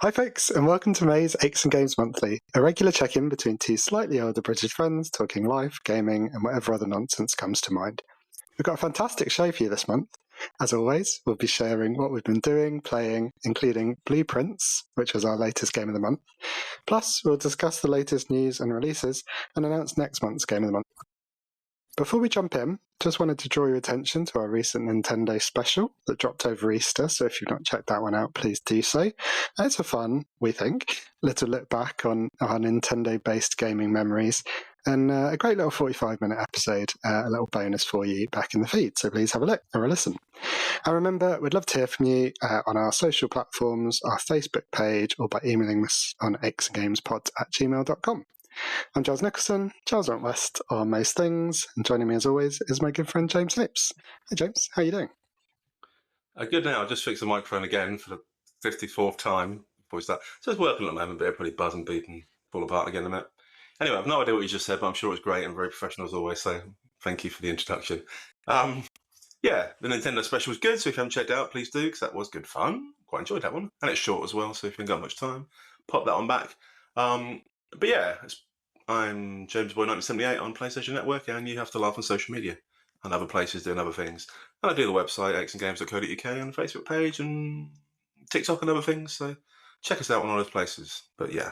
Hi folks, and welcome to May's Aches and Games Monthly, a regular check-in between two slightly older British friends talking life, gaming, and whatever other nonsense comes to mind. We've got a fantastic show for you this month. As always, we'll be sharing what we've been doing, playing, including Blueprints, which was our latest game of the month. Plus, we'll discuss the latest news and releases and announce next month's game of the month. Before we jump in, just wanted to draw your attention to our recent Nintendo special that dropped over Easter, so if you've not checked that one out, please do so. It's a fun, we think, little look back on our Nintendo-based gaming memories, and a great little 45-minute episode, a little bonus for you back in the feed, so please have a look or a listen. And remember, we'd love to hear from you on our social platforms, our Facebook page, or by emailing us on achesandgamespod@gmail.com. I'm Giles Nicholson, Giles West on most things, and joining me as always is my good friend James Hapes. Hey James, how are you doing? Good now. I just fixed the microphone again for the 54th time. Voice that. So it's working at the moment, but it'll probably buzz and beep and fall apart again in a minute. Anyway, I've no idea what you just said, but I'm sure it's great and very professional as always, so thank you for the introduction. Yeah, the Nintendo special was good, so if you haven't checked it out, please do, because that was good fun. Quite enjoyed that one. And it's short as well, so if you haven't got much time, pop that one back. But yeah, I'm James Boy 1978 on PlayStation Network, and you have to laugh on social media and other places doing other things. And I do the website, achesandgames.co.uk, and the Facebook page, and TikTok and other things, so check us out on all those places. But yeah,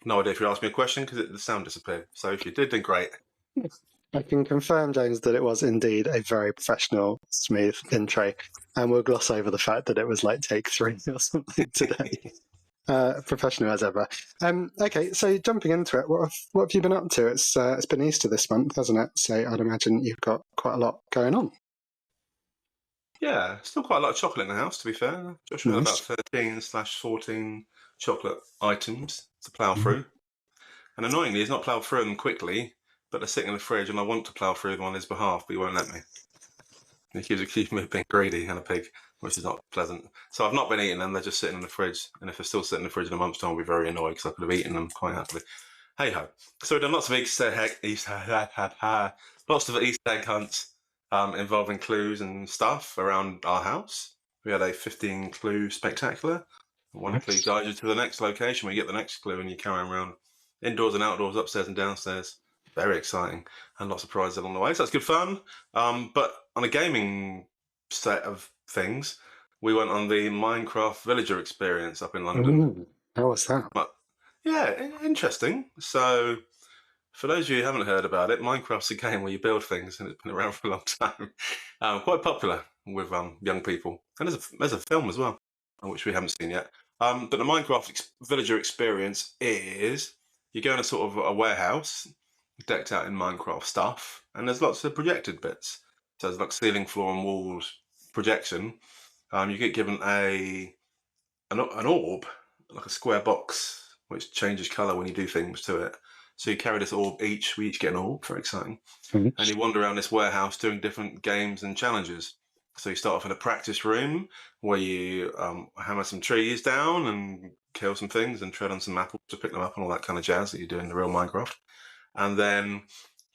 no idea if you asked me a question, because the sound disappeared. So if you did, then great. I can confirm, James, that it was indeed a very professional, smooth intro, and we'll gloss over the fact that it was like take 3 or something today. Professional as ever. Okay, so jumping into it, what have you been up to? It's been Easter this month, hasn't it? So I'd imagine you've got quite a lot going on. Yeah, still quite a lot of chocolate in the house, to be fair. Joshua had about 13/14 chocolate items to plough through. And annoyingly, he's not ploughed through them quickly, but they're sitting in the fridge, and I want to plough through them on his behalf, but he won't let me. He keeps me being greedy and a pig, which is not pleasant. So I've not been eating them, they're just sitting in the fridge. And if they're still sitting in the fridge in a month's time, I'll be very annoyed, because I could have eaten them quite happily. Hey ho. So we've done lots of Easter egg hunts involving clues and stuff around our house. We had a 15 clue spectacular. One clue guides you to the next location where you get the next clue, and you carry them around indoors and outdoors, upstairs and downstairs. Very exciting, and lots of prizes along the way. So that's good fun. But on a gaming set of things, we went on the Minecraft Villager experience up in London. Ooh, how was that? Yeah, interesting. So, for those of you who haven't heard about it, Minecraft's a game where you build things, and it's been around for a long time. Quite popular with young people. And there's a film as well, which we haven't seen yet. But the Minecraft Villager experience is you go in a sort of a warehouse decked out in Minecraft stuff, and there's lots of projected bits. So there's like ceiling, floor, and walls projection. You get given an orb, like a square box, which changes colour when you do things to it. So you carry this orb we each get an orb, very exciting. And you wander around this warehouse doing different games and challenges. So you start off in a practice room where you hammer some trees down and kill some things and tread on some apples to pick them up and all that kind of jazz that you do in the real Minecraft. And then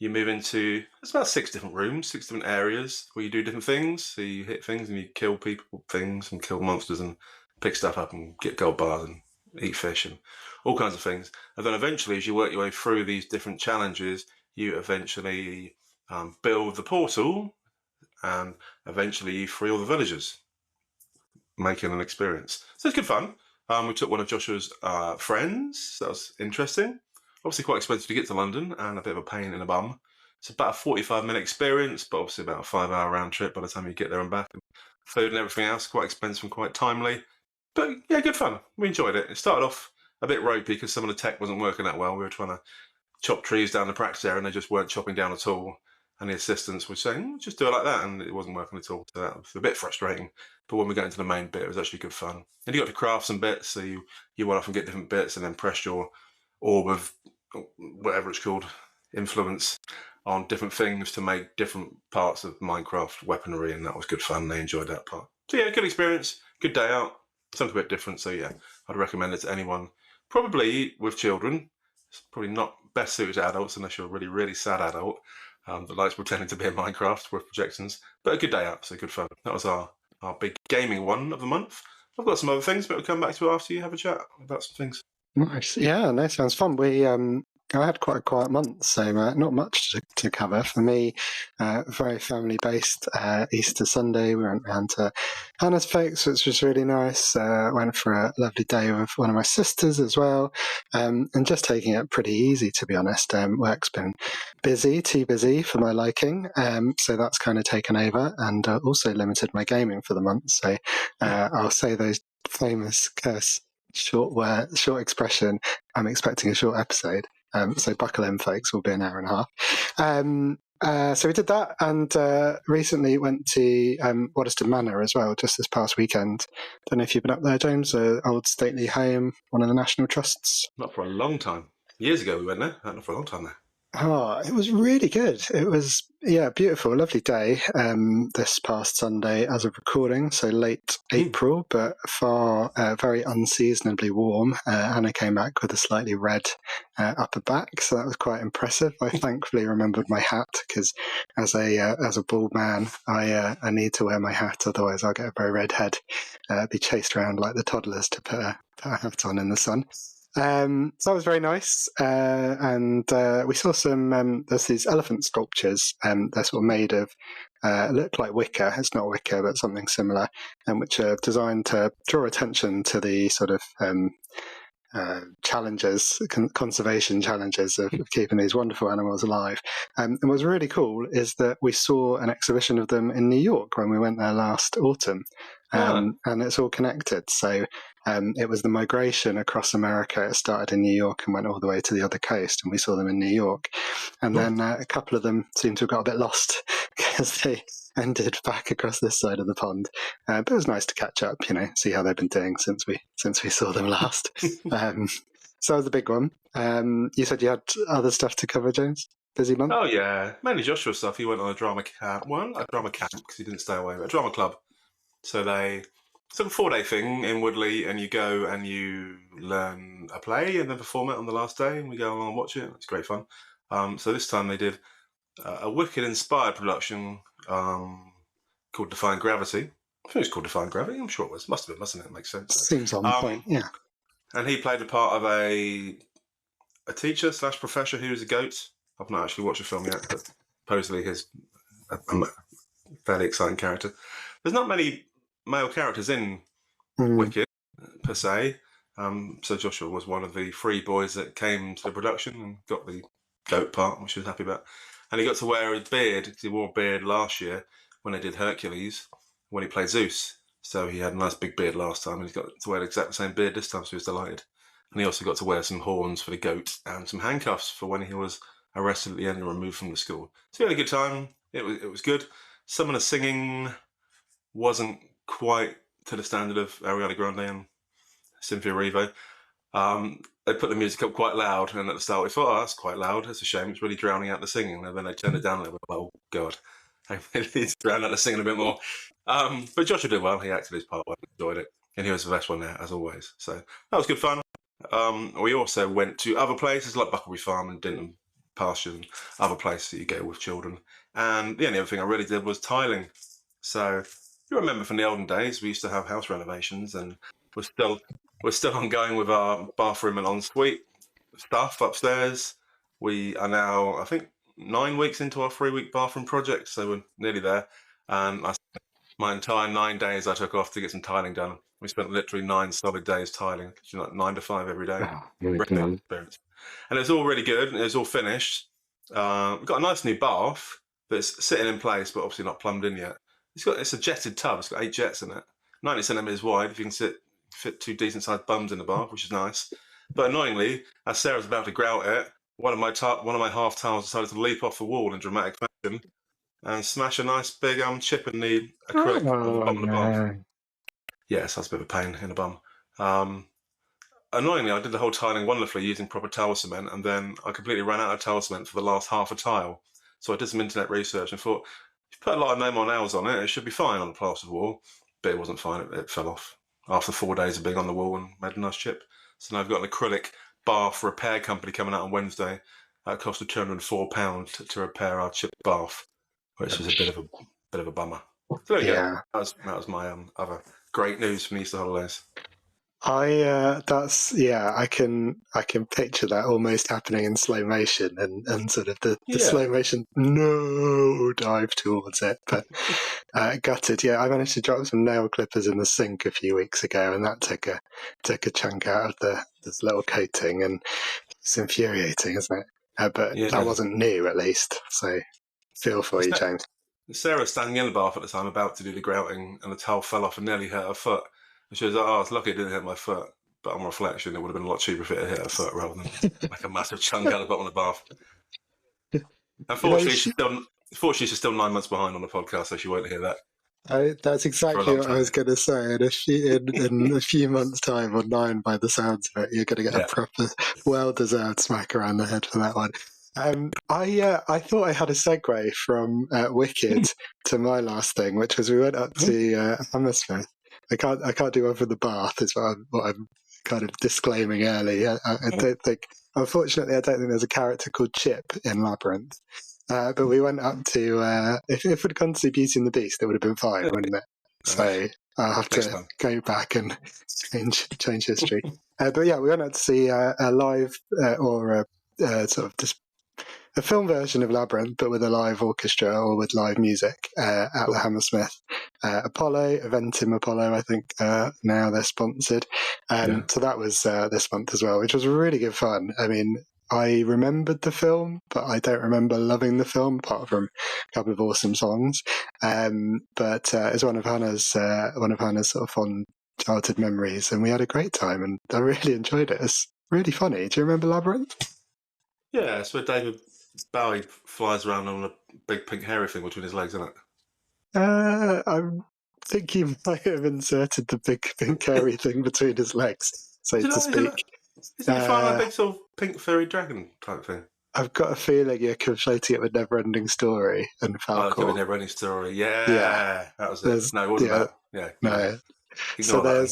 you move into, it's about 6 different rooms, 6 different areas where you do different things. So you hit things and you kill people, things, and kill monsters and pick stuff up and get gold bars and eat fish and all kinds of things. And then eventually, as you work your way through these different challenges, you eventually build the portal, and eventually you free all the villagers, making an experience. So it's good fun. We took one of Joshua's friends. That was interesting. Obviously quite expensive to get to London, and a bit of a pain in the bum. It's about a 45-minute experience, but obviously about a 5-hour round trip by the time you get there and back. And food and everything else, quite expensive and quite timely. But yeah, good fun. We enjoyed it. It started off a bit ropey because some of the tech wasn't working that well. We were trying to chop trees down the practice area, and they just weren't chopping down at all. And the assistants were saying, just do it like that, and it wasn't working at all. So that was a bit frustrating. But when we got into the main bit, it was actually good fun. And you got to craft some bits, so you went off and get different bits, and then press your orb of whatever it's called, influence on different things to make different parts of Minecraft weaponry, and that was good fun. They enjoyed that part. So yeah, good experience, good day out, something a bit different. So yeah, I'd recommend it to anyone, probably with children. It's probably not best suited to adults unless you're a really, really sad adult that likes pretending to be in Minecraft with projections. But a good day out, so good fun. That was our big gaming one of the month. I've got some other things, but we'll come back to it after you have a chat about some things. Nice. Yeah, no, sounds fun. I had quite a quiet month, so not much to cover for me. Very family based. Easter Sunday, we went round to Hannah's folks, which was really nice. Went for a lovely day with one of my sisters as well, and just taking it pretty easy, to be honest. Work's been busy, too busy for my liking, so that's kind of taken over, and also limited my gaming for the month. So I'll say those famous short expression. I'm expecting a short episode. So buckle in, folks. Will be an hour and a half. So we did that, and recently went to Waddesdon Manor as well, just this past weekend. Don't know if you've been up there, James. Old stately home, one of the national trusts. Not for a long time. Years ago we went there. Not for a long time there. Oh, it was really good. It was, beautiful, lovely day this past Sunday as of recording, so late April, but very unseasonably warm. Anna came back with a slightly red upper back, so that was quite impressive. I thankfully remembered my hat, because as a bald man, I need to wear my hat, otherwise I'll get a very red head, be chased around like the toddlers to put a hat on in the sun. So that was very nice, and we saw some. There's these elephant sculptures, they're sort of made of look like wicker. It's not wicker, but something similar, and which are designed to draw attention to the sort of challenges, conservation challenges of keeping these wonderful animals alive. And what's really cool is that we saw an exhibition of them in New York when we went there last autumn, and it's all connected. So it was the migration across America. It started in New York and went all the way to the other coast, and we saw them in New York. And then a couple of them seemed to have got a bit lost because they ended back across this side of the pond. But it was nice to catch up, see how they've been doing since we saw them last. So that was the big one. You said you had other stuff to cover, James? Busy month? Oh yeah, mainly Joshua stuff. He went on a drama camp. Well, a drama camp because he didn't stay away, but a drama club. So it's a 4-day thing in Woodley, and you go and you learn a play and then perform it on the last day, and we go along and watch it. It's great fun. So this time they did a Wicked-inspired production called Defying Gravity. I think it's called Defying Gravity. I'm sure it was. Must have been, mustn't it? It makes sense. Seems on point, yeah. And he played the part of a teacher/professor who was a goat. I've not actually watched the film yet, but supposedly he's a fairly exciting character. There's not many male characters in Wicked, per se. So Joshua was one of the 3 boys that came to the production and got the goat part, which he was happy about. And he got to wear a beard, because he wore a beard last year when they did Hercules, when he played Zeus. So he had a nice big beard last time, and he's got to wear the exact same beard this time, so he was delighted. And he also got to wear some horns for the goat and some handcuffs for when he was arrested at the end and removed from the school. So he had a good time. It was good. Some of the singing wasn't quite to the standard of Ariana Grande and Cynthia Erivo. They put the music up quite loud, and at the start we thought, that's quite loud, that's a shame, it's really drowning out the singing. And then they turned it down a little bit, oh god, I really need to drown out the singing a bit more. But Joshua did well, he acted his part well, enjoyed it, and he was the best one there, as always. So that was good fun. We also went to other places like Buckleby Farm and Dinton Pastures and other places that you go with children. And the only other thing I really did was tiling. So you remember from the olden days, we used to have house renovations, and we're still ongoing with our bathroom and ensuite stuff upstairs. We are now, I think, 9 weeks into our 3-week bathroom project, so we're nearly there. And my entire 9 days I took off to get some tiling done. We spent literally 9 solid days tiling, 9 to 5 every day. Experience. And it was all really good, and it was all finished. We've got a nice new bath that's sitting in place, but obviously not plumbed in yet. It's a jetted tub. It's got 8 jets in it, 90 centimeters wide. If you can fit 2 decent sized bums in the bath, which is nice. But annoyingly, as Sarah's about to grout it, one of my half tiles decided to leap off the wall in dramatic fashion and smash a nice big chip in the acrylic on the bottom of the bath. Yes, that's a bit of a pain in the bum. Annoyingly, I did the whole tiling wonderfully using proper tile cement, and then I completely ran out of tile cement for the last half a tile. So I did some internet research and thought, if you put a lot of no more nails on it, it should be fine on the plastered wall. But it wasn't fine, it fell off after 4 days of being on the wall and made a nice chip. So now I've got an acrylic bath repair company coming out on Wednesday. That cost £204 to repair our chipped bath, which was a bit of a bummer. So there you go. That was my other great news from the Easter holidays. I can picture that almost happening in slow motion and sort of the slow motion dive towards it. But gutted. Yeah, I managed to drop some nail clippers in the sink a few weeks ago, and that took a chunk out of this little coating, and it's infuriating, isn't it? But that wasn't new, at least. So feel for you, James. Sarah was standing in the bath at the time, about to do the grouting, and the towel fell off and nearly hurt her foot. And she was like, "Oh, it's lucky it didn't hit my foot." But on reflection, it would have been a lot cheaper if it had hit her foot rather than like a massive chunk out of the bottom of the bath. Unfortunately, she's still 9 months behind on the podcast, so she won't hear that. That's exactly what I was going to say. In a few months' time, or 9 by the sounds of it, you're going to get a proper, well-deserved smack around the head for that one. I thought I had a segue from Wicked to my last thing, which was we went up to Hammersmith. I can't do one for the bath, is what I'm kind of disclaiming early. I don't think, unfortunately, I don't think there's a character called Chip in Labyrinth. But we went up to, if we'd gone to see Beauty and the Beast, it would have been fine, wouldn't it? So I'll have to go back and change history. But yeah, we went up to see a live or a sort of just a film version of Labyrinth, but with a live orchestra or with live music at the Hammersmith Apollo, Eventim Apollo, I think now they're sponsored. So that was this month as well, which was really good fun. I mean, I remembered the film, but I don't remember loving the film, apart from a couple of awesome songs. But it's one of Hannah's sort of fond childhood memories, and we had a great time, and I really enjoyed it. It's really funny. Do you remember Labyrinth? Yeah, it's where David Bowie flies around on a big pink hairy thing between his legs, isn't it? I think you might have inserted the big pink hairy thing between his legs, so to speak. Is he flying a big sort of pink furry dragon type thing? I've got a feeling you're conflating it with Never-Ending Story and Falcor. Oh, Never-Ending Story. Yeah, that was it. No, it wasn't that. Yeah, no. So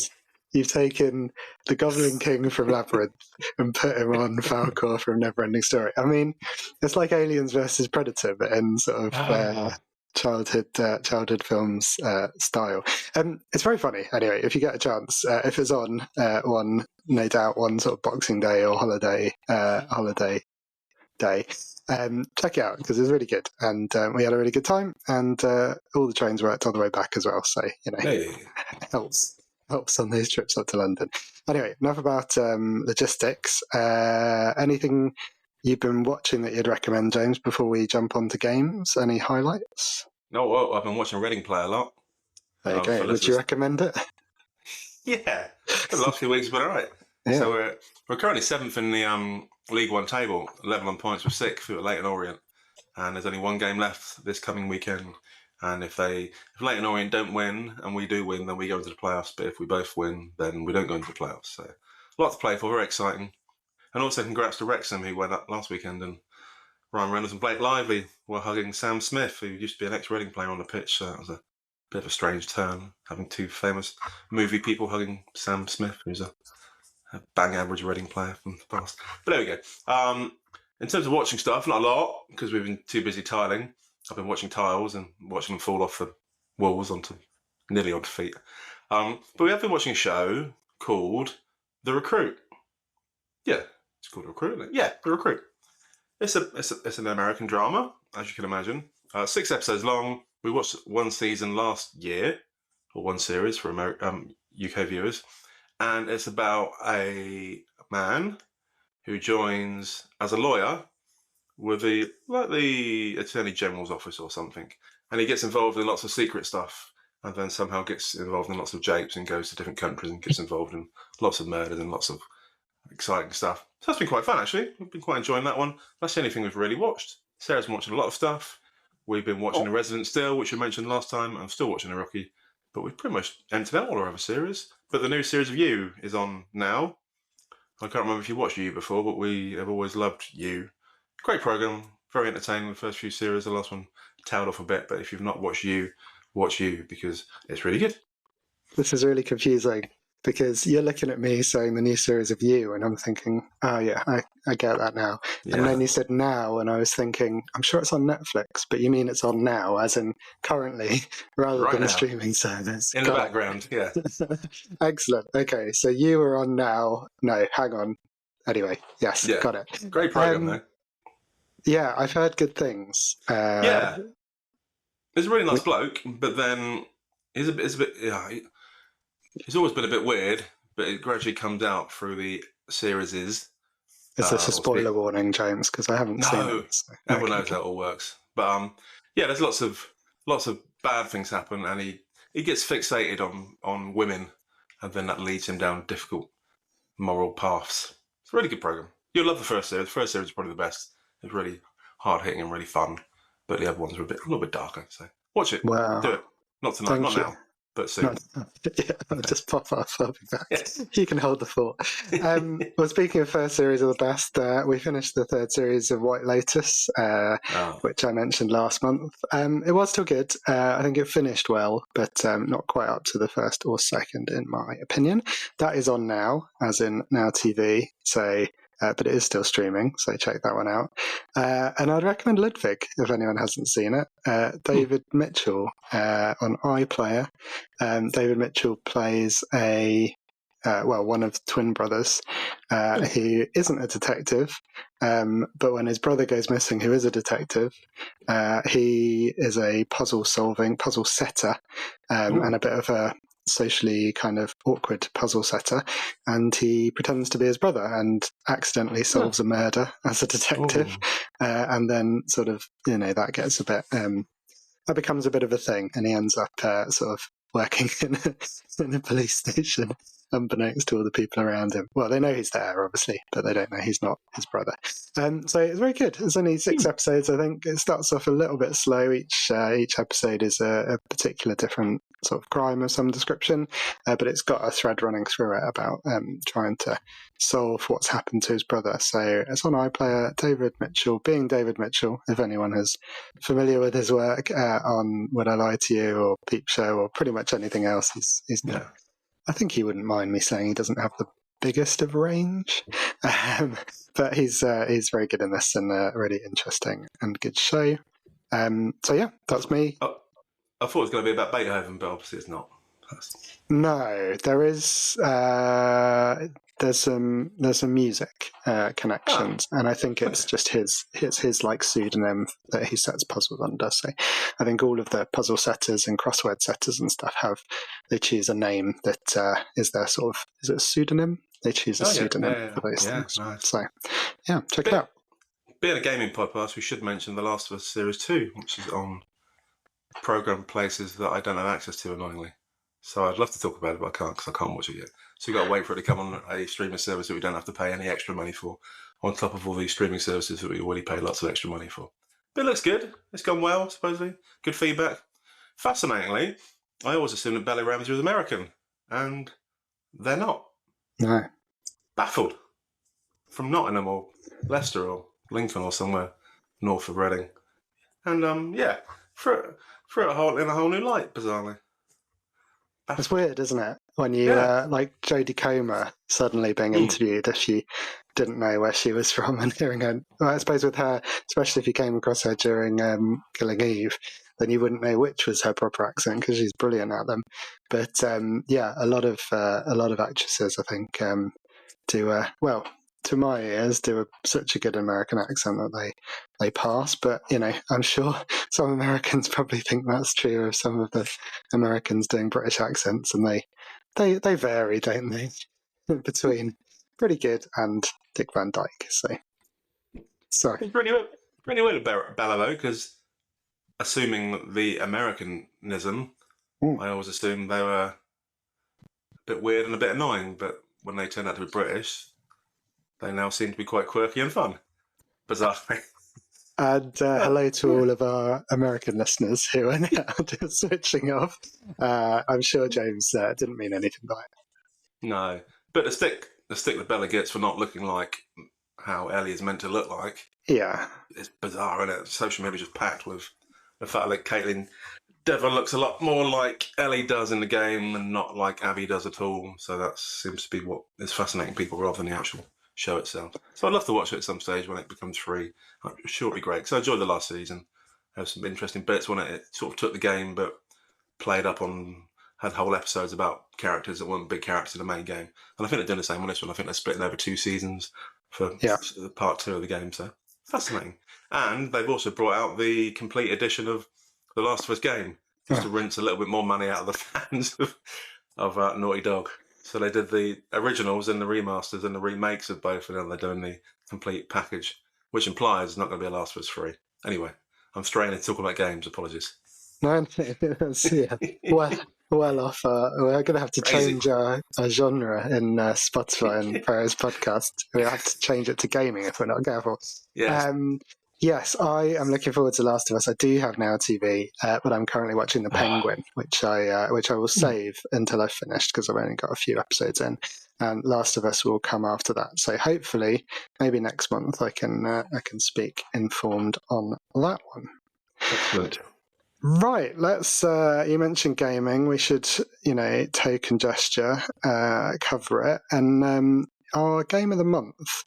you've taken the Goblin King from Labyrinth and put him on Falcor from Never-Ending Story. I mean, it's like Aliens versus Predator, but in sort of childhood films style. It's very funny. Anyway, if you get a chance, if it's on no doubt one sort of Boxing Day or holiday day, check it out because it's really good, and we had a really good time, and all the trains worked on the way back as well, so helps on those trips up to London. Anyway, enough about logistics. Anything you've been watching that you'd recommend, James, before we jump on to games? Any highlights? No, well, I've been watching Reading Play a lot. There you go. Would you recommend it? Yeah, the last few weeks have been all right. Yeah. So we're currently 7th in the League One table, 11 on points with 6th at Leyton Orient, and there's only one game left this coming weekend. And if Leyton Orient don't win and we do win, then we go into the playoffs. But if we both win, then we don't go into the playoffs. So a lot to play for, very exciting. And also congrats to Wrexham, who went up last weekend, and Ryan Reynolds and Blake Lively were hugging Sam Smith, who used to be an ex-Reading player on the pitch. So that was a bit of a strange turn, having two famous movie people hugging Sam Smith, who's a bang average Reading player from the past. But there we go. In terms of watching stuff, not a lot, because we've been too busy tiling. I've been watching tiles and watching them fall off the walls nearly onto feet. But we have been watching a show called The Recruit. Yeah, it's called The Recruit, isn't it? Yeah, The Recruit. It's an American drama, as you can imagine. 6 episodes long. We watched one season last year, or one series for UK viewers. And it's about a man who joins as a lawyer with the Attorney General's office or something. And he gets involved in lots of secret stuff, and then somehow gets involved in lots of japes and goes to different countries and gets involved in lots of murders and lots of exciting stuff. So that's been quite fun, actually. We've been quite enjoying that one. That's the only thing we've really watched. Sarah's been watching a lot of stuff. We've been watching The Resident still, which you mentioned last time. I'm still watching The Rookie, but we've pretty much emptied out all our other series. But the new series of You is on now. I can't remember if you watched You before, but we have always loved You. Great program, very entertaining. The first few series, the last one tailed off a bit. But if you've not watched You, watch You because it's really good. This is really confusing. because you're looking at me saying the new series of You, and I'm thinking, oh yeah, I get that now. Yeah. And then you said Now, and I was thinking, I'm sure it's on Netflix, but you mean it's on now, as in currently, rather Right than a now. streaming service. In the background, yeah. Excellent. Okay, so You are on now. No, hang on. Anyway, yes, Yeah. got it. Great program, though. Yeah, I've heard good things. Yeah. He's a really nice bloke, but then he's a bit. Yeah, he's always been a bit weird, but it gradually comes out through the series. Is this a spoiler warning, James? Because I haven't seen it. So. Everyone knows how it all works. But yeah, there's lots of bad things happen, and he gets fixated on women, and then that leads him down difficult moral paths. It's a really good program. You'll love the first series. The first series is probably the best. It's really hard hitting and really fun. But the other ones are a little bit darker. So watch it. Wow. Do it. Not tonight, not now, but soon. I'll just pop off. I'll be back. Yes. You can hold the fort. Well, speaking of first series of the best, we finished the third series of White Lotus, which I mentioned last month. It was still good. I think it finished well, but not quite up to the first or second, in my opinion. That is on Now, as in Now TV. So. But it is still streaming, so check that one out. And I'd recommend Ludwig if anyone hasn't seen it. David Mitchell on iPlayer. David Mitchell plays one of the twin brothers who isn't a detective, but when his brother goes missing, who is a detective, he is a puzzle setter, and a bit of a socially kind of awkward puzzle setter, and he pretends to be his brother and accidentally solves a murder as a detective, and then sort of that gets a bit that becomes a bit of a thing, and he ends up sort of working in a police station unbeknownst to all the people around him. Well, they know he's there, obviously, but they don't know he's not his brother. So it's very good. It's only 6 episodes, I think. It starts off a little bit slow. Each episode is a particular different sort of crime of some description, but it's got a thread running through it about trying to solve what's happened to his brother. So it's on iPlayer. David Mitchell, being David Mitchell, if anyone is familiar with his work on Would I Lie to You or Peep Show or pretty much anything else, he's not. I think he wouldn't mind me saying he doesn't have the biggest of range, but he's very good in this and a really interesting and good show. So yeah, that's me. I thought it was going to be about Beethoven, but obviously it's not. No, there is. There's some music connections, and I think it's just his like pseudonym that he sets puzzles under. So I think all of the puzzle setters and crossword setters and stuff they choose a name that is their sort of, is it a pseudonym? They choose a pseudonym for those things. Nice. So yeah, check it out. Being a gaming podcast, we should mention The Last of Us Series 2, which is on program places that I don't have access to, annoyingly. So I'd love to talk about it, but I can't because I can't watch it yet. So we've got to wait for it to come on a streaming service that we don't have to pay any extra money for, on top of all these streaming services that we already pay lots of extra money for. But it looks good. It's gone well, supposedly. Good feedback. Fascinatingly, I always assumed that Bella Ramsey was American, and they're not. No. Baffled. From Nottingham or Leicester or Lincoln or somewhere north of Reading. And threw it in a whole new light, bizarrely. It's weird, isn't it? When you, like Jodie Comer suddenly being interviewed if she didn't know where she was from, and hearing her, well, I suppose with her, especially if you came across her during Killing Eve, then you wouldn't know which was her proper accent because she's brilliant at them. But a lot of actresses, I think, do well. To my ears, do such a good American accent that they pass. But I'm sure some Americans probably think that's true of some of the Americans doing British accents, and they vary, don't they, between pretty good and Dick Van Dyke. So sorry. It's pretty weird about Bella though, because assuming the Americanism, I always assumed they were a bit weird and a bit annoying, but when they turned out to be British, they now seem to be quite quirky and fun. Bizarrely. And hello to all of our American listeners who are now just switching off. I'm sure James didn't mean anything by it. No. But the stick that Bella gets for not looking like how Ellie is meant to look like. Yeah. It's bizarre, isn't it? Social media just packed with the fact that Caitlin Devon looks a lot more like Ellie does in the game and not like Abby does at all. So that seems to be what is fascinating people rather than the actual show itself. So I'd love to watch it at some stage when it becomes free. I'm sure it'll be great because I enjoyed the last season. There was some interesting bits when it sort of took the game but played up on, had whole episodes about characters that weren't big characters in the main game. And I think they're doing the same on this one. I think they're splitting over 2 seasons for part 2 of the game. So fascinating. And they've also brought out the complete edition of The Last of Us game, just to rinse a little bit more money out of the fans of Naughty Dog. So they did the originals and the remasters and the remakes of both, and then they're doing the complete package, which implies it's not going to be a Last of Us 3. Anyway, I'm straying into talking about games. Apologies. No, yeah. Well off. We're going to have to change our genre in Spotify and Paris podcast. We have to change it to gaming if we're not careful. Yes. Yes, I am looking forward to Last of Us. I do have Now TV, but I'm currently watching The Penguin, which I will save until I've finished because I've only got a few episodes in. And Last of Us will come after that. So hopefully, maybe next month I can speak informed on that one. Excellent. Right, let's. You mentioned gaming. We should, token gesture, cover it, and our game of the month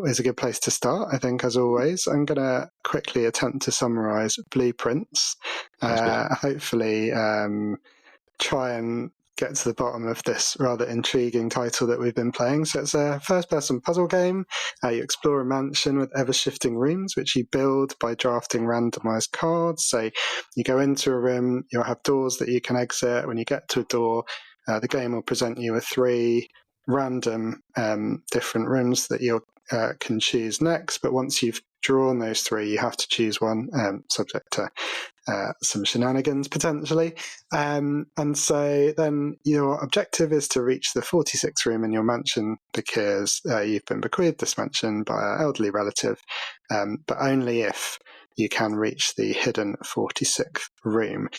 is a good place to start. I think, as always, I'm going to quickly attempt to summarise Blueprints. Hopefully, try and get to the bottom of this rather intriguing title that we've been playing. So it's a first-person puzzle game. You explore a mansion with ever-shifting rooms, which you build by drafting randomised cards. So you go into a room, you'll have doors that you can exit. When you get to a door, the game will present you with 3 random different rooms that you can choose next. But once you've drawn those 3, you have to choose one, subject to some shenanigans potentially. And so then your objective is to reach the 46th room in your mansion because you've been bequeathed this mansion by an elderly relative, but only if you can reach the hidden 46th room.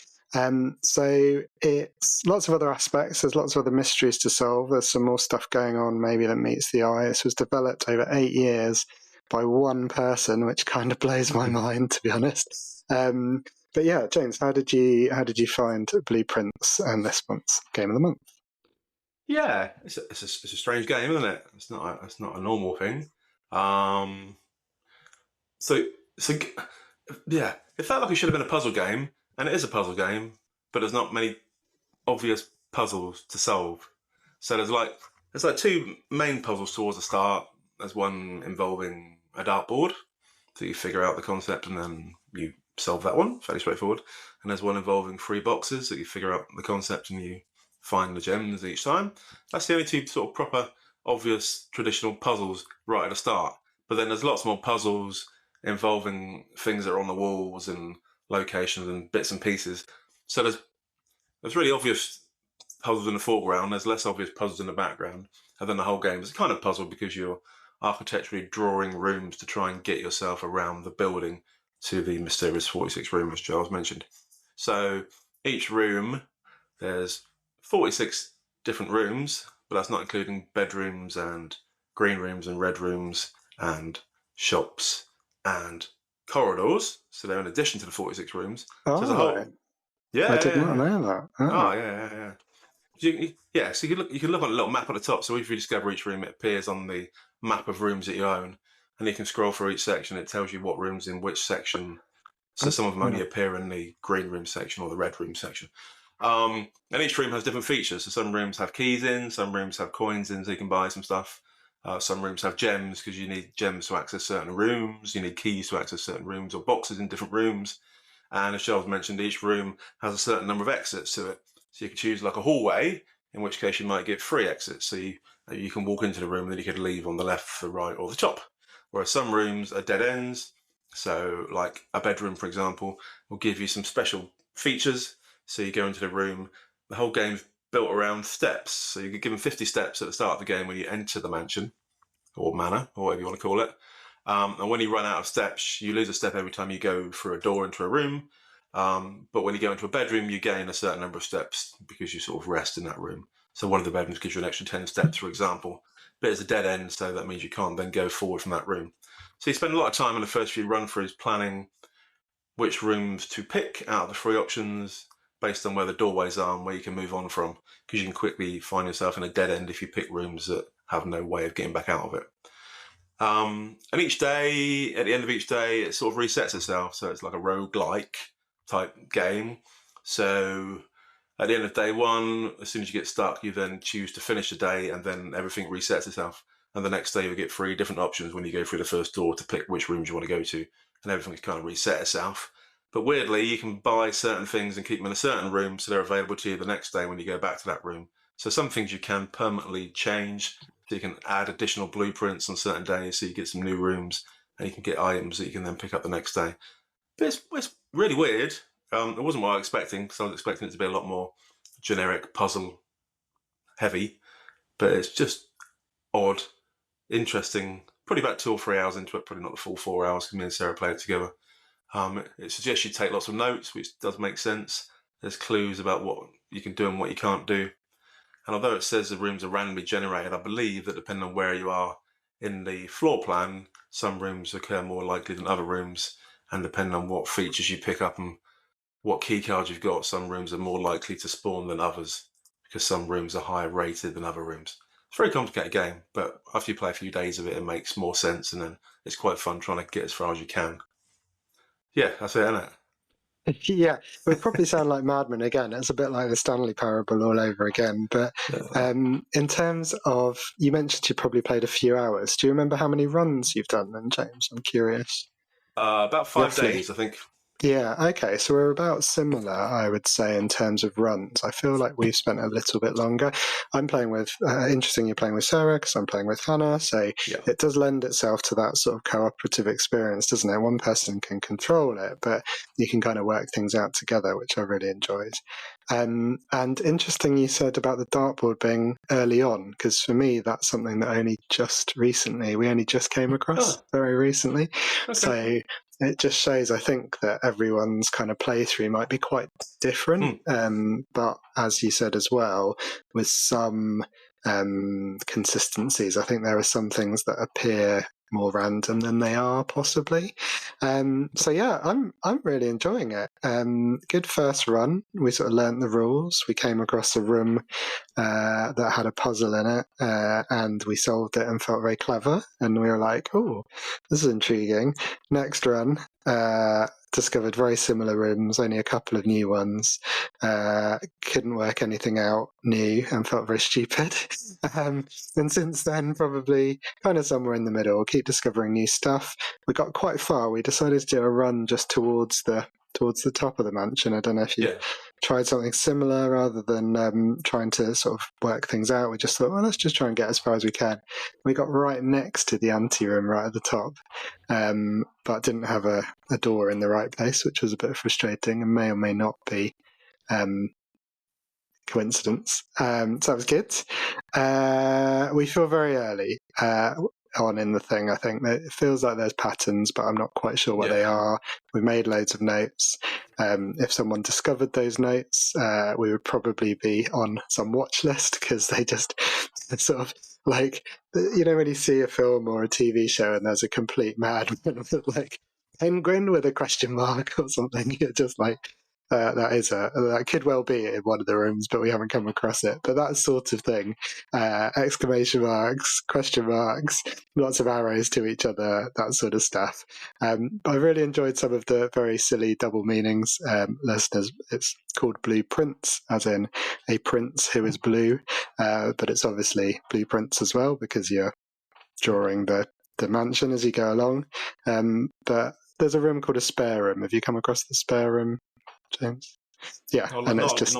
So it's lots of other aspects. There's lots of other mysteries to solve. There's some more stuff going on maybe that meets the eye. This was developed over 8 years by one person, which kind of blows my mind, to be honest. But yeah, James, how did you find Blueprints and this month's Game of the Month? Yeah, it's a strange game, isn't it? It's not a normal thing. So yeah, it felt like it should have been a puzzle game, and it is a puzzle game, but there's not many obvious puzzles to solve. So there's like 2 main puzzles towards the start. There's one involving a dartboard, so you figure out the concept and then you solve that one, fairly straightforward. And there's one involving 3 boxes that you figure out the concept and you find the gems each time. That's the only 2 sort of proper, obvious, traditional puzzles right at the start. But then there's lots more puzzles involving things that are on the walls and locations and bits and pieces. So there's really obvious puzzles in the foreground, there's less obvious puzzles in the background, and then the whole game is a kind of puzzle because you're architecturally drawing rooms to try and get yourself around the building to the mysterious 46 room, as Giles mentioned. So each room, there's 46 different rooms, but that's not including bedrooms and green rooms and red rooms and shops and corridors. So they're in addition to the 46 rooms. Oh, so there's a whole... Yeah, I did not know that. Oh, yeah. So you can look on a little map at the top. So if you discover each room, it appears on the map of rooms that you own, and you can scroll through each section. It tells you what rooms in which section. So some of them only appear in the green room section or the red room section. And each room has different features. So some rooms have keys in, some rooms have coins in, so you can buy some stuff. Some rooms have gems because you need gems to access certain rooms. You need keys to access certain rooms or boxes in different rooms. And as Charles mentioned, each room has a certain number of exits to it. So you can choose like a hallway, in which case you might get 3 exits. So you can walk into the room and then you could leave on the left, the right, or the top. Whereas some rooms are dead ends. So like a bedroom, for example, will give you some special features. So you go into the room, the whole game's built around steps. So you get given 50 steps at the start of the game when you enter the mansion, or manor, or whatever you want to call it. And when you run out of steps, you lose a step every time you go through a door into a room. But when you go into a bedroom, you gain a certain number of steps because you sort of rest in that room. So one of the bedrooms gives you an extra 10 steps, for example. But it's a dead end, so that means you can't then go forward from that room. So you spend a lot of time in the first few run-throughs planning which rooms to pick out of the 3 options based on where the doorways are and where you can move on from, because you can quickly find yourself in a dead end if you pick rooms that have no way of getting back out of it. And each day, at the end of each day, it sort of resets itself. So it's like a roguelike type game. So at the end of day 1, as soon as you get stuck, you then choose to finish the day, and then everything resets itself. And the next day you'll get 3 different options when you go through the first door to pick which rooms you want to go to, and everything's kind of reset itself. But weirdly, you can buy certain things and keep them in a certain room so they're available to you the next day when you go back to that room. So some things you can permanently change. So you can add additional blueprints on certain days, so you get some new rooms, and you can get items that you can then pick up the next day. But it's really weird. It wasn't what I was expecting, because I was expecting it to be a lot more generic puzzle heavy. But it's just odd, interesting. Probably about 2 or 3 hours into it, probably not the full 4 hours, because me and Sarah played it together. It suggests you take lots of notes, which does make sense. There's clues about what you can do and what you can't do. And although it says the rooms are randomly generated, I believe that depending on where you are in the floor plan, some rooms occur more likely than other rooms. And depending on what features you pick up and what key cards you've got, some rooms are more likely to spawn than others, because some rooms are higher rated than other rooms. It's a very complicated game, but after you play a few days of it, it makes more sense, and then it's quite fun trying to get as far as you can. Yeah, that's it, isn't it? Yeah, it would probably sound like Madman again. It's a bit like the Stanley Parable all over again. But in terms of, you mentioned you probably played a few hours. Do you remember how many runs you've done then, James? I'm curious. About 5 Roughly. days, I think. Yeah, okay, so we're about similar, I would say, in terms of runs. I feel like we've spent a little bit longer. I'm playing with, interesting, you're playing with Sarah, because I'm playing with Hannah, so Yeah. it does lend itself to that sort of cooperative experience, doesn't it? One person can control it, but you can kind of work things out together, which I really enjoyed. And interesting you said about the dartboard being early on, because for me, that's something that we only just came across very recently. Okay. So it just shows, I think, that everyone's kind of playthrough might be quite different. But as you said as well, with some consistencies, I think there are some things that appear more random than they are, possibly. So yeah, I'm really enjoying it. Good first run. We sort of learnt the rules. We came across a room that had a puzzle in it, and we solved it and felt very clever. And we were like, "Oh, this is intriguing." Next run, discovered very similar rooms, only a couple of new ones. Couldn't work anything out new and felt very stupid. And since then, probably kind of somewhere in the middle, keep discovering new stuff. We got quite far. We decided to do a run just towards the top of the mansion. I don't know if you tried something similar rather than trying to sort of work things out. We just thought, well, let's just try and get as far as we can. We got right next to the anteroom, right at the top, but didn't have a door in the right place, which was a bit frustrating and may or may not be coincidence. So that was good. We feel very early on in the thing. I think that it feels like there's patterns, but I'm not quite sure what they are. We made loads of notes. If someone discovered those notes, we would probably be on some watch list, because they just sort of like, you know, when you see a film or a TV show and there's a complete madman like penguin with a question mark or something, you're just like, that could well be in one of the rooms, but we haven't come across it. But that sort of thing, exclamation marks, question marks, lots of arrows to each other, that sort of stuff. I really enjoyed some of the very silly double meanings. Listeners, it's called blueprints, as in a prince who is blue, but it's obviously blueprints as well, because you're drawing the mansion as you go along. But there's a room called a spare room. Have you come across the spare room, James? Yeah, and it's just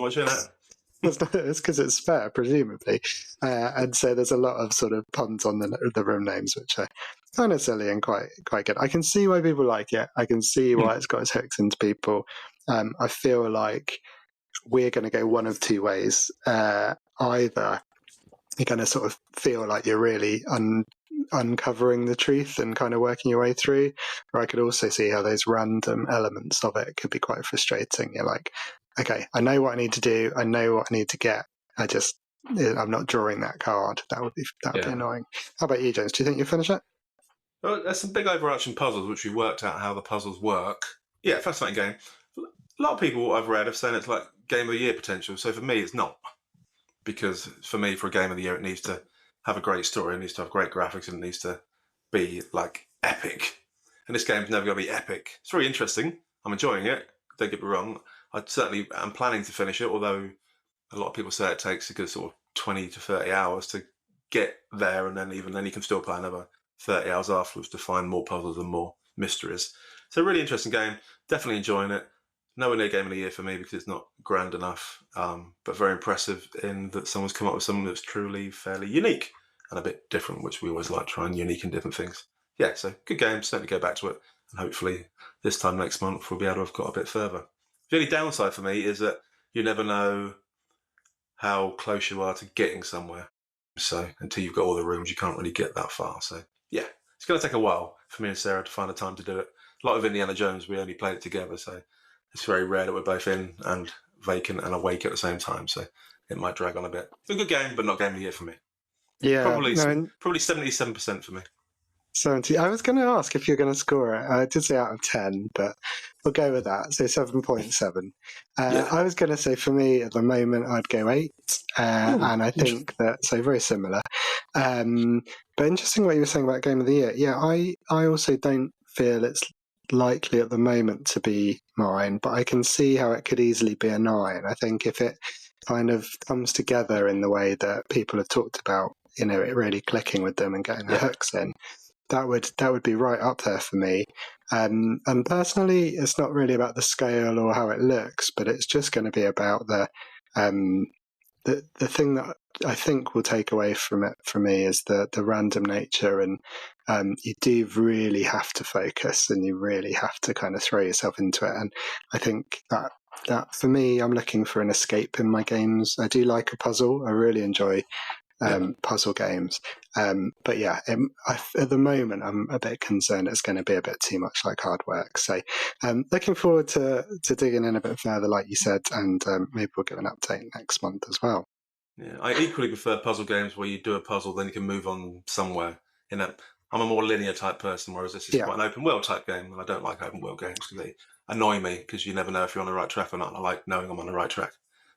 it's because it's spare, presumably, and so there's a lot of sort of puns on the room names, which are kind of silly and quite good. I can see why people like it. I can see why it's got its hooks into people. I feel like we're going to go one of two ways. Either you're going to sort of feel like you're really uncovering the truth and kind of working your way through, or I could also see how those random elements of it could be quite frustrating. You're like, okay, I know what I need to do, I know what I need to get, I'm not drawing that card. That would be annoying. How about you, James? Do you think you'll finish it? Well, there's some big overarching puzzles which we worked out how the puzzles work Yeah, fascinating game. A lot of people I've read have said it's like game of the year potential. So for me, it's not, because for me, for a game of the year, it needs to have a great story, it needs to have great graphics, and it needs to be like epic. And this game's never going to be epic. It's very interesting. I'm enjoying it. Don't get me wrong. I certainly am planning to finish it, although a lot of people say it takes a good sort of 20 to 30 hours to get there, and then even then you can still play another 30 hours afterwards to find more puzzles and more mysteries. So a really interesting game. Definitely enjoying it. Nowhere near game of the year for me because it's not grand enough, but very impressive in that someone's come up with something that's truly fairly unique and a bit different, which we always like trying unique and different things. Yeah, so good game. Certainly go back to it, and hopefully this time next month we'll be able to have got a bit further. The only downside for me is that you never know how close you are to getting somewhere. So until you've got all the rooms, you can't really get that far. So yeah, it's going to take a while for me and Sarah to find the time to do it. A lot of Indiana Jones, we only played it together, so it's very rare that we're both in and vacant and awake at the same time. So it might drag on a bit. It's a good game, but not game of the year for me. Yeah, Probably no, 77% for me. 70. I was going to ask if you're going to score it. I did say out of 10, but we'll go with that. So 7.7. Yeah. I was going to say for me at the moment, I'd go 8. And I think that, so very similar. But interesting what you were saying about Game of the Year. Yeah, I also don't feel it's likely at the moment to be mine, but I can see how it could easily be a 9. I think if it kind of comes together in the way that people have talked about, it really clicking with them and getting the hooks in, that would be right up there for me. And personally, it's not really about the scale or how it looks, but it's just going to be about the thing that I think will take away from it for me is the random nature, and you do really have to focus, and you really have to kind of throw yourself into it. And I think that for me, I'm looking for an escape in my games. I do like a puzzle. I really enjoy puzzle games. But yeah, at the moment, I'm a bit concerned it's going to be a bit too much like hard work. So looking forward to digging in a bit further, like you said, and maybe we'll get an update next month as well. Yeah, I equally prefer puzzle games where you do a puzzle, then you can move on somewhere. I'm a more linear type person, whereas this is quite an open world type game, and I don't like open world games because they annoy me because you never know if you're on the right track or not. I like knowing I'm on the right track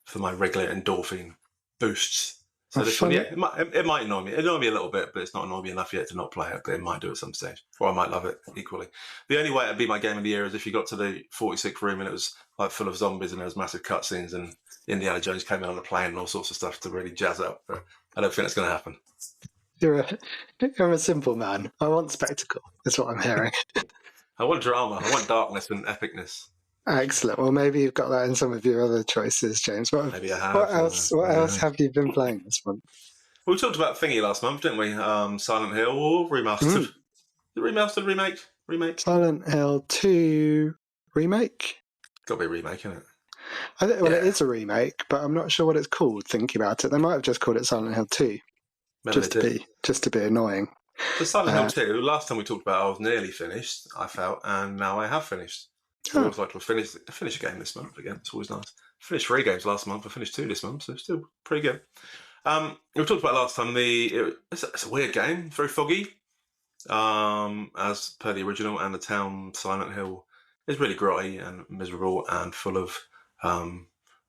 for my regular endorphin boosts. So this one, it might annoy me. It annoy me a little bit, but it's not annoying me enough yet to not play it. But it might do at some stage, or I might love it equally. The only way it'd be my game of the year is if you got to the 46th room and it was like full of zombies and there was massive cutscenes and Indiana Jones came in on a plane and all sorts of stuff to really jazz up. But I don't think it's going to happen. You're a simple man. I want spectacle. That's what I'm hearing. I want drama. I want darkness and epicness. Excellent. Well, maybe you've got that in some of your other choices, James. Maybe I have. What else have you been playing this month? Well, we talked about Thingy last month, didn't we? Silent Hill remastered. Remastered, remake. Silent Hill 2 remake. Got to be a remake, isn't it? It is a remake, but I'm not sure what it's called. Thinking about it, they might have just called it Silent Hill 2, just to be annoying. The Silent Hill 2. Last time we talked about, I was nearly finished. I felt, and now I have finished. I always like to finish a game this month again. It's always nice. I finished 3 games last month. I finished 2 this month, so still pretty good. We talked about last time. It's a weird game, very foggy, as per the original, and the town Silent Hill is really grotty and miserable and full of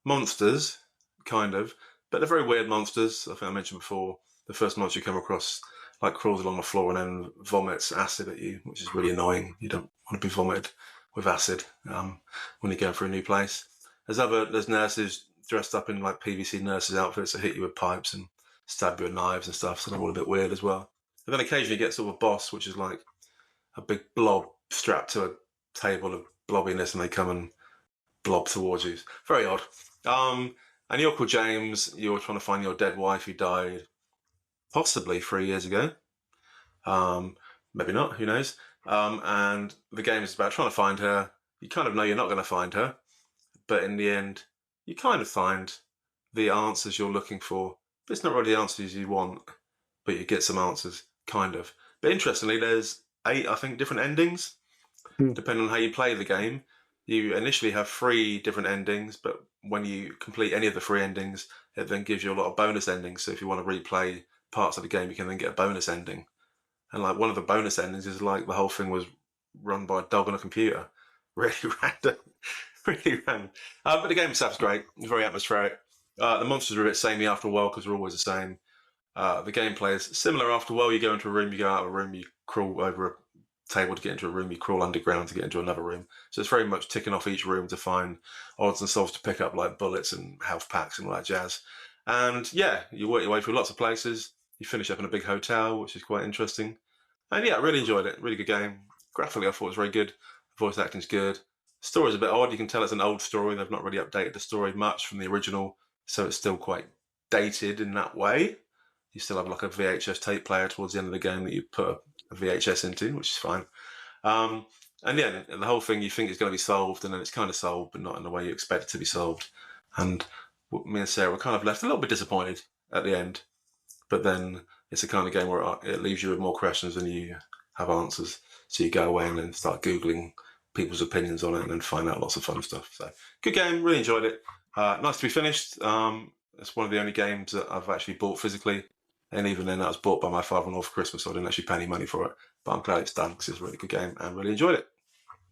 monsters, kind of, but they're very weird monsters. I think I mentioned before, the first monster you come across like crawls along the floor and then vomits acid at you, which is really annoying. You don't want to be vomited with acid when you're going through a new place. There's nurses dressed up in like PVC nurses outfits that hit you with pipes and stab you with knives and stuff, so they're all a bit weird as well. And then occasionally you get sort of a boss, which is like a big blob strapped to a table of blobbiness, and they come and blob towards you. Very odd. And you're called James. You're trying to find your dead wife who died possibly 3 years ago. Maybe not, who knows? And the game is about trying to find her. You kind of know you're not going to find her, but in the end, you kind of find the answers you're looking for. But it's not really the answers you want, but you get some answers, kind of. But interestingly, there's 8, I think, different endings, depending on how you play the game. You initially have 3 different endings, but when you complete any of the 3 endings, it then gives you a lot of bonus endings. So if you want to replay parts of the game, you can then get a bonus ending. And like one of the bonus endings is like the whole thing was run by a dog on a computer. really random, really random. But the game itself's great. It's very atmospheric. The monsters are a bit samey after a while because they're always the same. The gameplay is similar after a while. You go into a room, you go out of a room, you crawl over a table to get into a room, you crawl underground to get into another room. So it's very much ticking off each room to find odds and sods to pick up, like bullets and health packs and all that jazz. And yeah, you work your way through lots of places. You finish up in a big hotel, which is quite interesting. And yeah, I really enjoyed it. Really good game. Graphically, I thought it was very good. Voice acting's good. Story's a bit odd. You can tell it's an old story. They've not really updated the story much from the original, so it's still quite dated in that way. You still have like a VHS tape player towards the end of the game that you put a VHS into, which is fine. And yeah, the whole thing you think is going to be solved, and then it's kind of solved, but not in the way you expect it to be solved. And me and Sarah were kind of left a little bit disappointed at the end. But then it's the kind of game where it leaves you with more questions than you have answers. So you go away and then start Googling people's opinions on it and then find out lots of fun stuff. So good game, really enjoyed it. Nice to be finished. It's one of the only games that I've actually bought physically. And even then, that was bought by my father-in-law for Christmas, so I didn't actually pay any money for it. But I'm glad it's done because it's a really good game and really enjoyed it.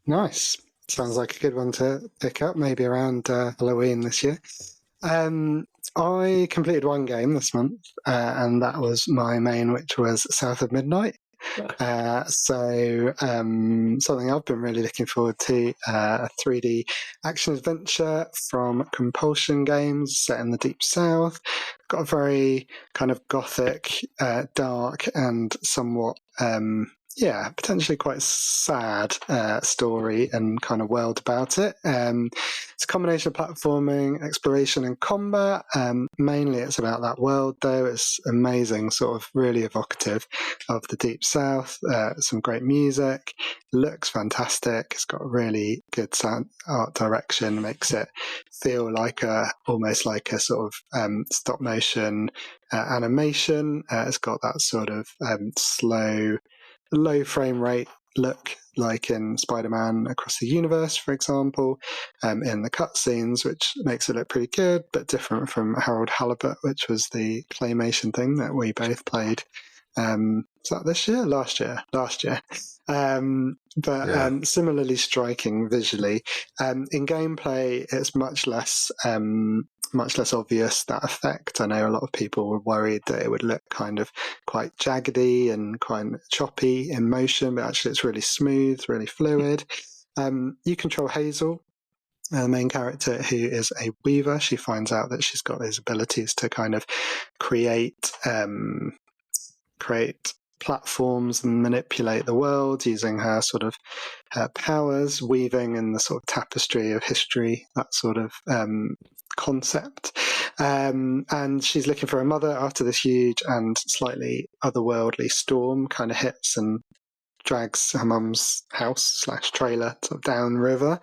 Nice. Sounds like a good one to pick up, maybe around Halloween this year. I completed one game this month, and that was my main, which was South of Midnight. So something I've been really looking forward to, a 3D action adventure from Compulsion Games set in the Deep South. Got a very kind of gothic, dark and somewhat potentially quite sad story and kind of world about it. It's a combination of platforming, exploration and combat. Mainly it's about that world though. It's amazing, sort of really evocative of the Deep South. Some great music, looks fantastic. It's got a really good sound art direction, makes it feel like almost like a sort of stop motion animation. It's got that sort of slow, low frame rate look like in Spider-Man Across the Universe, for example, in the cutscenes, which makes it look pretty good, but different from Harold Halibut, which was the claymation thing that we both played. Was that this year? Last year. Similarly striking visually. In gameplay, it's much less obvious, that effect. I know a lot of people were worried that it would look kind of quite jaggedy and kind of choppy in motion, but actually it's really smooth, really fluid. You control Hazel, the main character, who is a weaver. She finds out that she's got these abilities to kind of create platforms and manipulate the world using her sort of her powers, weaving in the sort of tapestry of history, that sort of concept. And she's looking for her mother after this huge and slightly otherworldly storm kind of hits and drags her mum's house / trailer sort of downriver.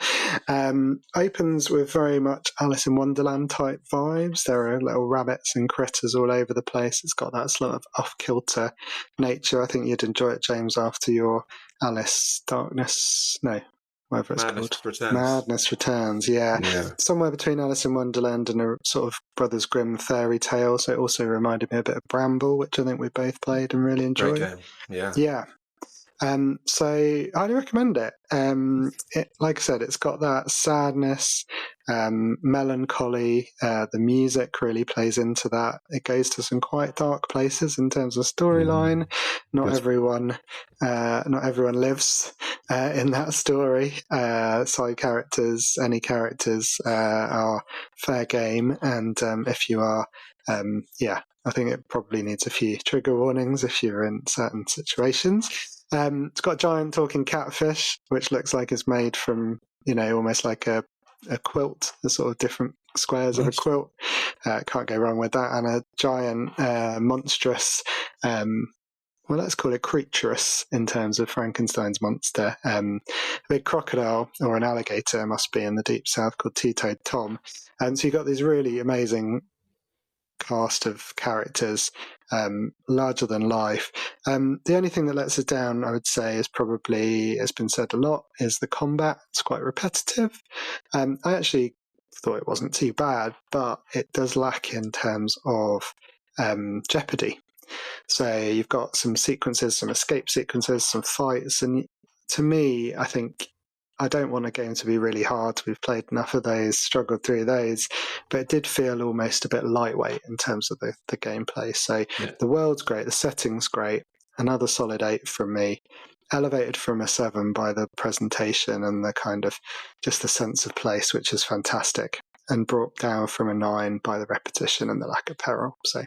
Opens with very much Alice in Wonderland type vibes. There are little rabbits and critters all over the place. It's got that sort of off-kilter nature. I think you'd enjoy it, James, after your Alice whatever it's Madness called. Returns. Madness Returns, yeah. Somewhere between Alice in Wonderland and a sort of Brothers Grimm fairy tale. So it also reminded me a bit of Bramble, which I think we both played and really enjoyed. Great game, yeah. So I highly recommend it. Like I said, it's got that sadness, melancholy. The music really plays into that. It goes to some quite dark places in terms of storyline. Not everyone lives in that story. Side characters, any characters are fair game, and if you are, I think it probably needs a few trigger warnings if you're in certain situations. It's got a giant talking catfish, which looks like it's made from, almost like a quilt, the sort of different squares of a quilt. Can't go wrong with that. And a giant, monstrous, let's call it creaturous in terms of Frankenstein's monster. A big crocodile or an alligator must be in the Deep South called Two-Toed Tom. And so you've got these really amazing cast of characters, larger than life. The only thing that lets us down, I would say, is probably, it's been said a lot, is the combat. It's quite repetitive. I actually thought it wasn't too bad, but it does lack in terms of jeopardy. So you've got some sequences, some escape sequences, some fights, and to me, I think I don't want a game to be really hard. We've played enough of those, struggled through those, but it did feel almost a bit lightweight in terms of the gameplay. So the world's great, the setting's great. Another solid 8 from me. Elevated from a 7 by the presentation and the kind of just the sense of place, which is fantastic, and brought down from a 9 by the repetition and the lack of peril. So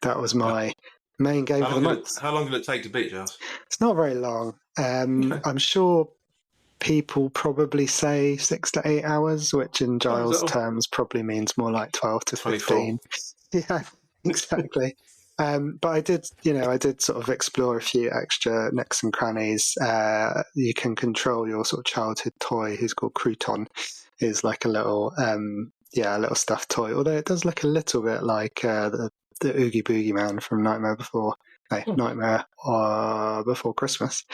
that was my main game for the month. How long did it take to beat, Giles? It's not very long. I'm sure people probably say 6 to 8 hours, which in Giles' terms probably means more like 12 to 15. 24. Yeah, exactly. But I did sort of explore a few extra nooks and crannies. You can control your sort of childhood toy, who's called Crouton, is like a little stuffed toy. Although it does look a little bit like the Oogie Boogie Man from Nightmare Before Christmas.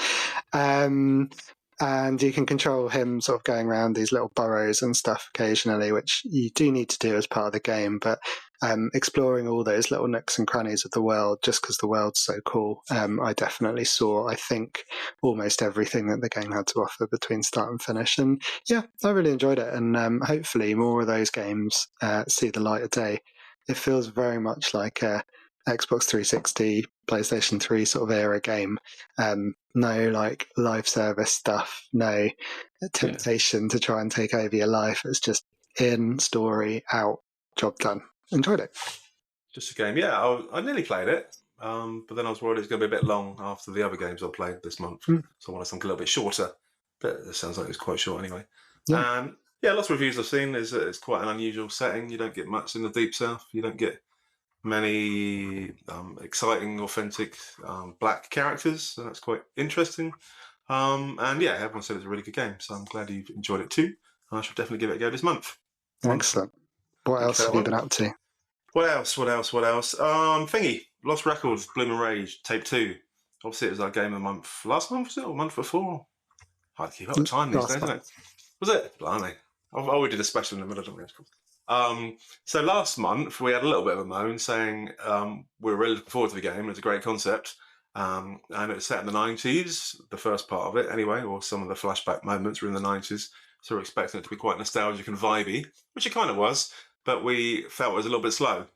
And you can control him sort of going around these little burrows and stuff occasionally, which you do need to do as part of the game. But exploring all those little nooks and crannies of the world, just because the world's so cool, I definitely saw, I think, almost everything that the game had to offer between start and finish. And yeah, I really enjoyed it. And hopefully more of those games see the light of day. It feels very much like a Xbox 360, PlayStation 3 sort of era game. No like live service stuff, no temptation to try and take over your life. It's just in, story, out, job done. Enjoyed it. Just a game. Yeah, I nearly played it, but then I was worried it was going to be a bit long after the other games I played this month. So I wanted something a little bit shorter, but it sounds like it's quite short anyway. Yeah. Lots of reviews I've seen is that it's quite an unusual setting. You don't get much in the Deep South. You don't get many exciting, authentic black characters, so that's quite interesting. And yeah, everyone said it's a really good game, so I'm glad you've enjoyed it too. I should definitely give it a go this month. Excellent. What else have you been up to? What else? Thingy, Lost Records, Bloom and Rage, Tape 2. Obviously, it was our game of the month last month, was it, or month before? Hard to keep up with time these days, isn't it? Was it? Blimey. We did a special in the middle, didn't we? So last month we had a little bit of a moan saying we were really looking forward to the game. It's a great concept, and it's set in the 90s, the first part of it anyway, or some of the flashback moments were in the 90s. So we're expecting it to be quite nostalgic and vibey, which it kind of was, but we felt it was a little bit slow,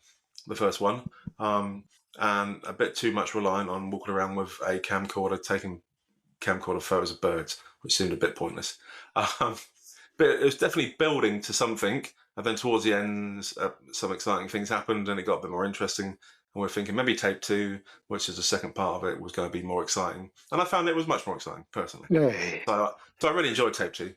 the first one, and a bit too much reliant on walking around with a camcorder, taking camcorder photos of birds, which seemed a bit pointless. But it was definitely building to something. And then towards the end, some exciting things happened and it got a bit more interesting. And we're thinking maybe Tape 2, which is the second part of it, was going to be more exciting. And I found it was much more exciting, personally. Yay. So I really enjoyed Tape 2.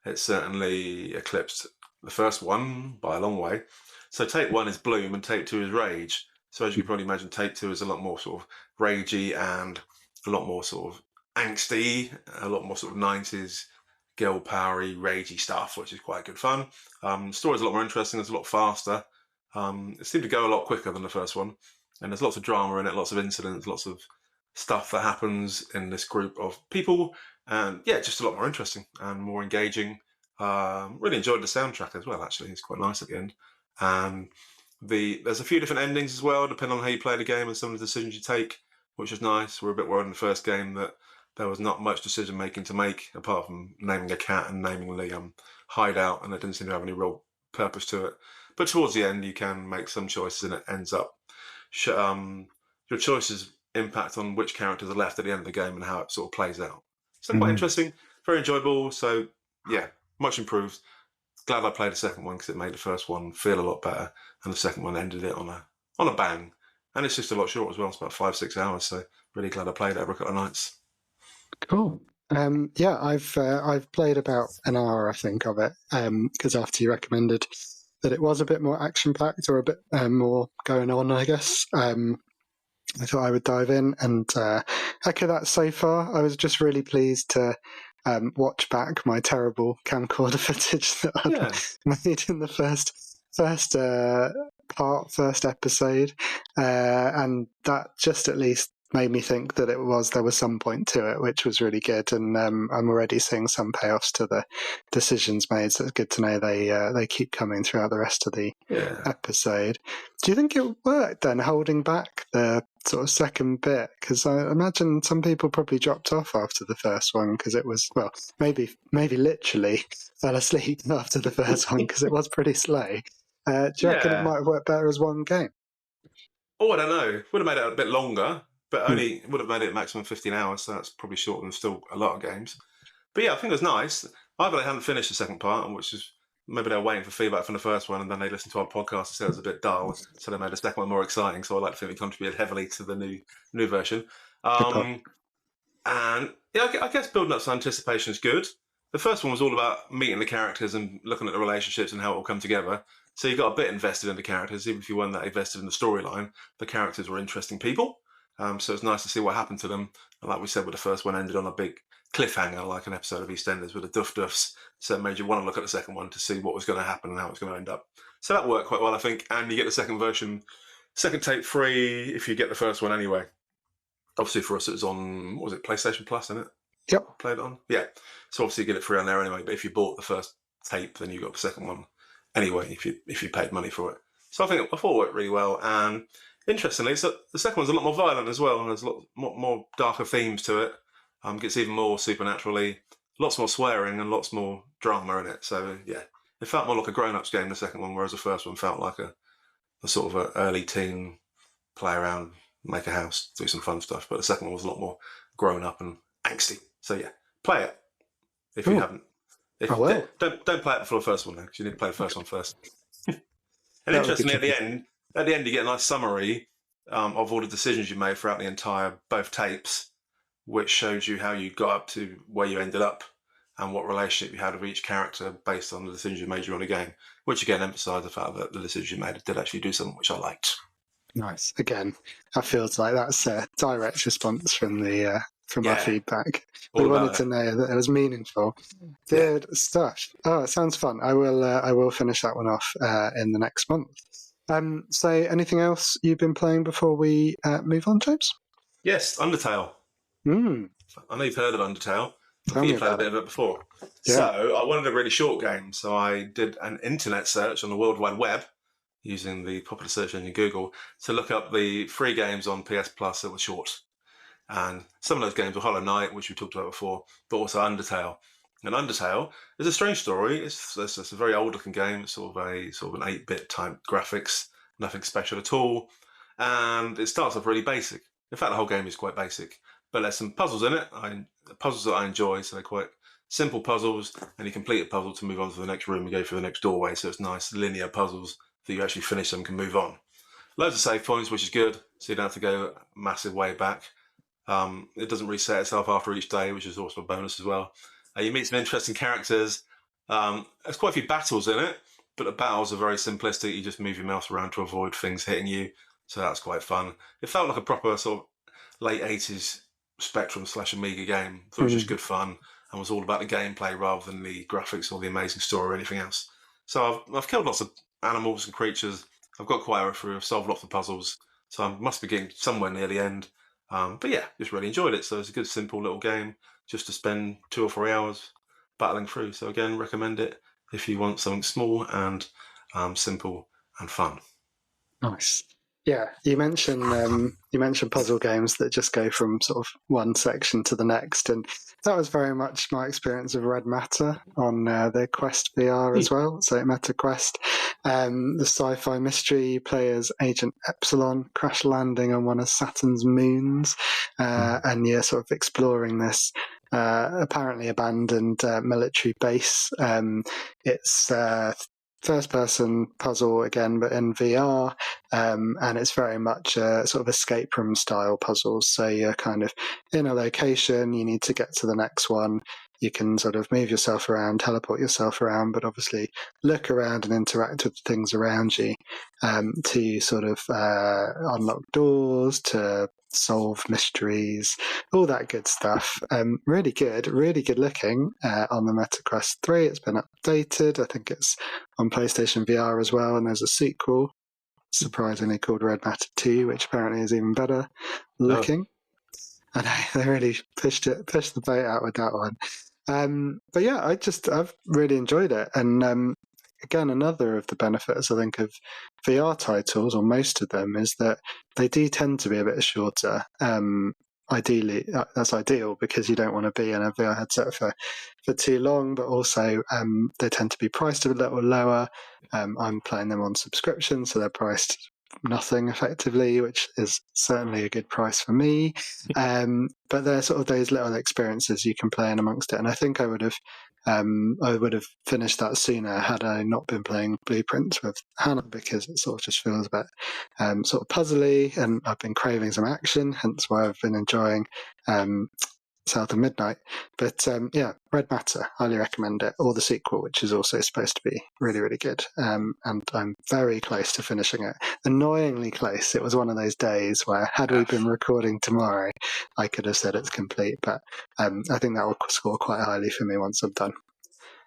It certainly eclipsed the first one by a long way. So Tape 1 is Bloom and Tape 2 is Rage. So as you can probably imagine, Tape 2 is a lot more sort of ragey and a lot more sort of angsty, a lot more sort of 90s girl powery, ragey stuff, which is quite good fun. The story's a lot more interesting, it's a lot faster. It seemed to go a lot quicker than the first one. And there's lots of drama in it, lots of incidents, lots of stuff that happens in this group of people. And yeah, just a lot more interesting and more engaging. Really enjoyed the soundtrack as well, actually. It's quite nice at the end. And there's a few different endings as well, depending on how you play the game and some of the decisions you take, which is nice. We're a bit worried in the first game that there was not much decision making to make apart from naming a cat and naming the hideout, and it didn't seem to have any real purpose to it. But towards the end, you can make some choices, and it ends up your choices impact on which characters are left at the end of the game and how it sort of plays out. So quite interesting, very enjoyable. So yeah, much improved. Glad I played the second one because it made the first one feel a lot better, and the second one ended it on a bang. And it's just a lot short as well. It's about 5-6 hours. So really glad I played it over a couple of nights. Cool. Yeah, I've played about an hour, I think, of it, because after you recommended that it was a bit more action-packed or a bit more going on, I guess, I thought I would dive in and echo that so far. I was just really pleased to watch back my terrible camcorder footage that I'd made in the first episode, and that just at least made me think that there was some point to it, which was really good. And I'm already seeing some payoffs to the decisions made, so it's good to know they keep coming throughout the rest of the episode. Do you think it worked then, holding back the sort of second bit? Because I imagine some people probably dropped off after the first one because it was, well, maybe literally fell asleep after the first one because it was pretty slow. Do you reckon it might have worked better as one game? Oh, I don't know. Would have made it a bit longer, but Hmm. only would have made it maximum 15 hours, so that's probably shorter than still a lot of games. But yeah, I think it was nice. Either they hadn't finished the second part, which is maybe they were waiting for feedback from the first one, and then they listened to our podcast and said it was a bit dull, so they made the second one more exciting. So I like to think we contributed heavily to the new version. Good point. And yeah, I guess building up some anticipation is good. The first one was all about meeting the characters and looking at the relationships and how it all come together. So you got a bit invested in the characters, even if you weren't that invested in the storyline. The characters were interesting people, so it's nice to see what happened to them. And like we said, with the first one ended on a big cliffhanger, like an episode of EastEnders with the Duff Duffs. So it made you want to look at the second one to see what was going to happen and how it was going to end up. So that worked quite well, I think. And you get the second version, second tape free if you get the first one anyway. Obviously for us it was on, what was it, PlayStation Plus, isn't it? Yep. Played it on? Yeah. So obviously you get it free on there anyway, but if you bought the first tape, then you got the second one anyway, if you paid money for it. So I thought it worked really well. And interestingly, so the second one's a lot more violent as well, and there's a lot more darker themes to it. Gets even more supernaturally, lots more swearing and lots more drama in it. So yeah, it felt more like a grown-ups game, the second one, whereas the first one felt like a sort of an early teen play around, make a house, do some fun stuff. But the second one was a lot more grown up and angsty. So yeah, play it if you haven't. I will. Don't play it before the first one though, because you need to play the first one first. And That would be interestingly, at tricky. the end, you get a nice summary of all the decisions you made throughout the entire both tapes, which shows you how you got up to where you ended up and what relationship you had with each character based on the decisions you made during the game. Which again emphasised the fact that the decisions you made did actually do something which I liked. Nice. Again, that feels like that's a direct response from the from our feedback. We wanted to know that it was meaningful. Good stuff. Oh, it sounds fun. I will finish that one off in the next month. So anything else you've been playing before we move on, James? Yes, Undertale. I know you've heard of Undertale. I think you played a bit of it before. Yeah. So I wanted a really short game, so I did an internet search on the World Wide Web using the popular search engine Google to look up the free games on PS Plus that were short. And some of those games were Hollow Knight, which we talked about before, but also Undertale. And Undertale is a strange story. It's a very old-looking game. It's sort of an 8-bit type graphics, nothing special at all. And it starts off really basic. In fact, the whole game is quite basic. But there's some puzzles in it, puzzles that I enjoy, so they're quite simple puzzles, and you complete a puzzle to move on to the next room and go through the next doorway, so it's nice linear puzzles that you actually finish them, can move on. Loads of save points, which is good, so you don't have to go a massive way back. It doesn't reset itself after each day, which is also a bonus as well. You meet some interesting characters. There's quite a few battles in it, but the battles are very simplistic. You just move your mouse around to avoid things hitting you, so that's quite fun. It felt like a proper sort of late 80s Spectrum / Amiga game. So it was just good fun and was all about the gameplay rather than the graphics or the amazing story or anything else. So I've killed lots of animals and creatures. I've got quite a way through. I've solved lots of puzzles. So I must be getting somewhere near the end. But yeah, just really enjoyed it. So it's a good, simple little game just to spend 2 or 3 hours battling through. So again, recommend it if you want something small and simple and fun. Nice. Yeah, you mentioned puzzle games that just go from sort of one section to the next, and that was very much my experience of Red Matter on the Quest VR as well. So Meta Quest, the sci-fi mystery players Agent Epsilon crash landing on one of Saturn's moons, and you're sort of exploring this apparently abandoned military base. It's first-person puzzle again, but in VR, and it's very much a sort of escape room style puzzles. So you're kind of in a location, you need to get to the next one. You can sort of move yourself around, teleport yourself around, but obviously look around and interact with things around you to sort of unlock doors, to solve mysteries, all that good stuff. Really good looking on the Meta Quest 3. It's been updated. I think it's on PlayStation VR as well, and there's a sequel, surprisingly, called Red Matter 2, which apparently is even better looking. I know, they really pushed the bait out with that one. But yeah, I've really enjoyed it, and again, another of the benefits, I think, of VR titles, or most of them, is that they do tend to be a bit shorter. Ideally, that's ideal because you don't want to be in a VR headset for too long, but also they tend to be priced a little lower. I'm playing them on subscription, so they're priced nothing effectively, which is certainly a good price for me. But they're sort of those little experiences you can play in amongst it, and I think I would have finished that sooner had I not been playing Blueprints with Hannah, because it sort of just feels a bit sort of puzzly, and I've been craving some action, hence why I've been enjoying South of Midnight. But yeah, Red Matter, highly recommend it, or the sequel, which is also supposed to be really, really good. And I'm very close to finishing it. Annoyingly close. It was one of those days where, had we been recording tomorrow, I could have said it's complete. But I think that will score quite highly for me once I'm done.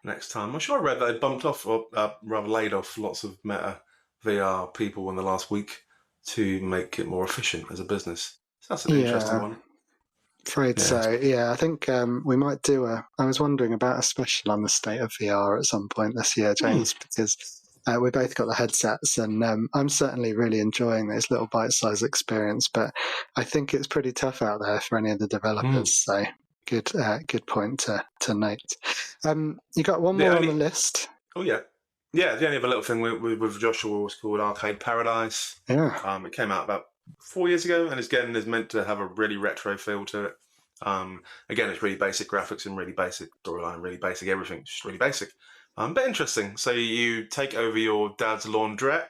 Next time. I'm sure I read that they bumped off, or rather laid off, lots of Meta VR people in the last week to make it more efficient as a business. So that's an interesting one. Afraid so. Yeah, I think we might do I was wondering about a special on the state of VR at some point this year, James, because we both got the headsets, and I'm certainly really enjoying this little bite-sized experience. But I think it's pretty tough out there for any of the developers. So good point to note. You got one more on the list. Oh yeah. Yeah, the only other little thing with Joshua was called Arcade Paradise. Yeah. It came out about 4 years ago, and again is meant to have a really retro feel to it. Again, it's really basic graphics and really basic storyline, really basic everything, just really basic. But interesting. So you take over your dad's laundrette.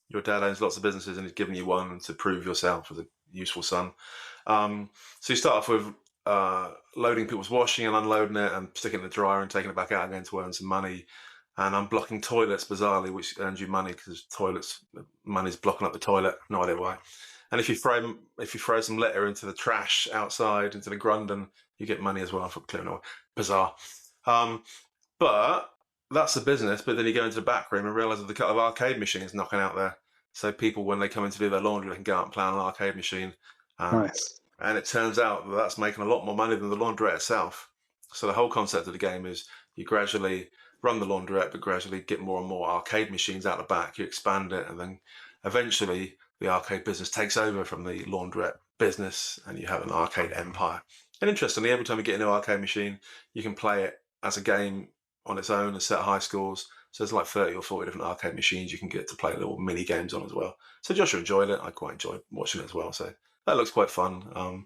Your dad owns lots of businesses, and he's given you one to prove yourself as a useful son. So you start off with loading people's washing and unloading it, and sticking it in the dryer and taking it back out again to earn some money. And unblocking toilets, bizarrely, which earns you money because money's blocking up the toilet. No idea why. And if you throw some litter into the trash outside, into the Grundon, you get money as well for clearing away. Bizarre. But that's the business. But then you go into the back room and realise that the cut of arcade machine is knocking out there. So people, when they come in to do their laundry, they can go out and play on an arcade machine. Nice. And it turns out that that's making a lot more money than the laundrette itself. So the whole concept of the game is you gradually run the laundrette, but gradually get more and more arcade machines out the back. You expand it, and then eventually the arcade business takes over from the laundrette business, and you have an arcade empire. And interestingly, every time you get a new arcade machine, you can play it as a game on its own and set high scores. So there's like 30 or 40 different arcade machines you can get to play little mini games on as well. So Joshua enjoyed it. I quite enjoyed watching it as well. So that looks quite fun.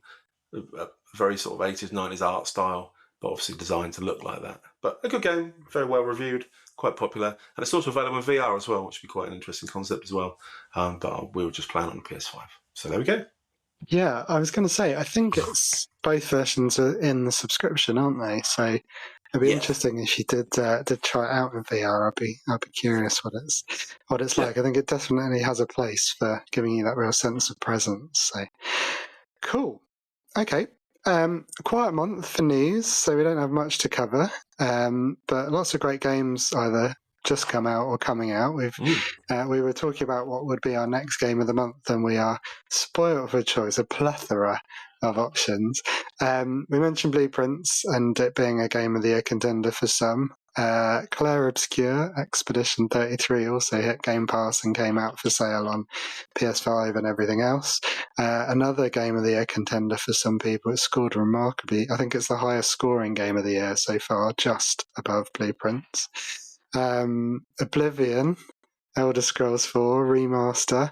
A very sort of 80s, 90s art style, but obviously designed to look like that. But a good game, very well reviewed, quite popular. And it's also available in VR as well, which would be quite an interesting concept as well. But we were just playing on the PS5. So there we go. Yeah, I was going to say, I think it's both versions are in the subscription, aren't they? So it'd be interesting if you did try it out in VR. I'd be curious what it's like. I think it definitely has a place for giving you that real sense of presence. So cool. Okay. Quiet month for news, so we don't have much to cover. But lots of great games either just come out or coming out. We were talking about what would be our next game of the month, and we are spoiled for choice, a plethora of options. We mentioned Blueprints and it being a game of the year contender for some. Claire Obscure Expedition 33 also hit Game Pass and came out for sale on PS5 and everything else. Another game of the year contender for some people. It scored remarkably. I think it's the highest scoring game of the year so far, just above Blueprints. Oblivion, Elder Scrolls 4 Remaster.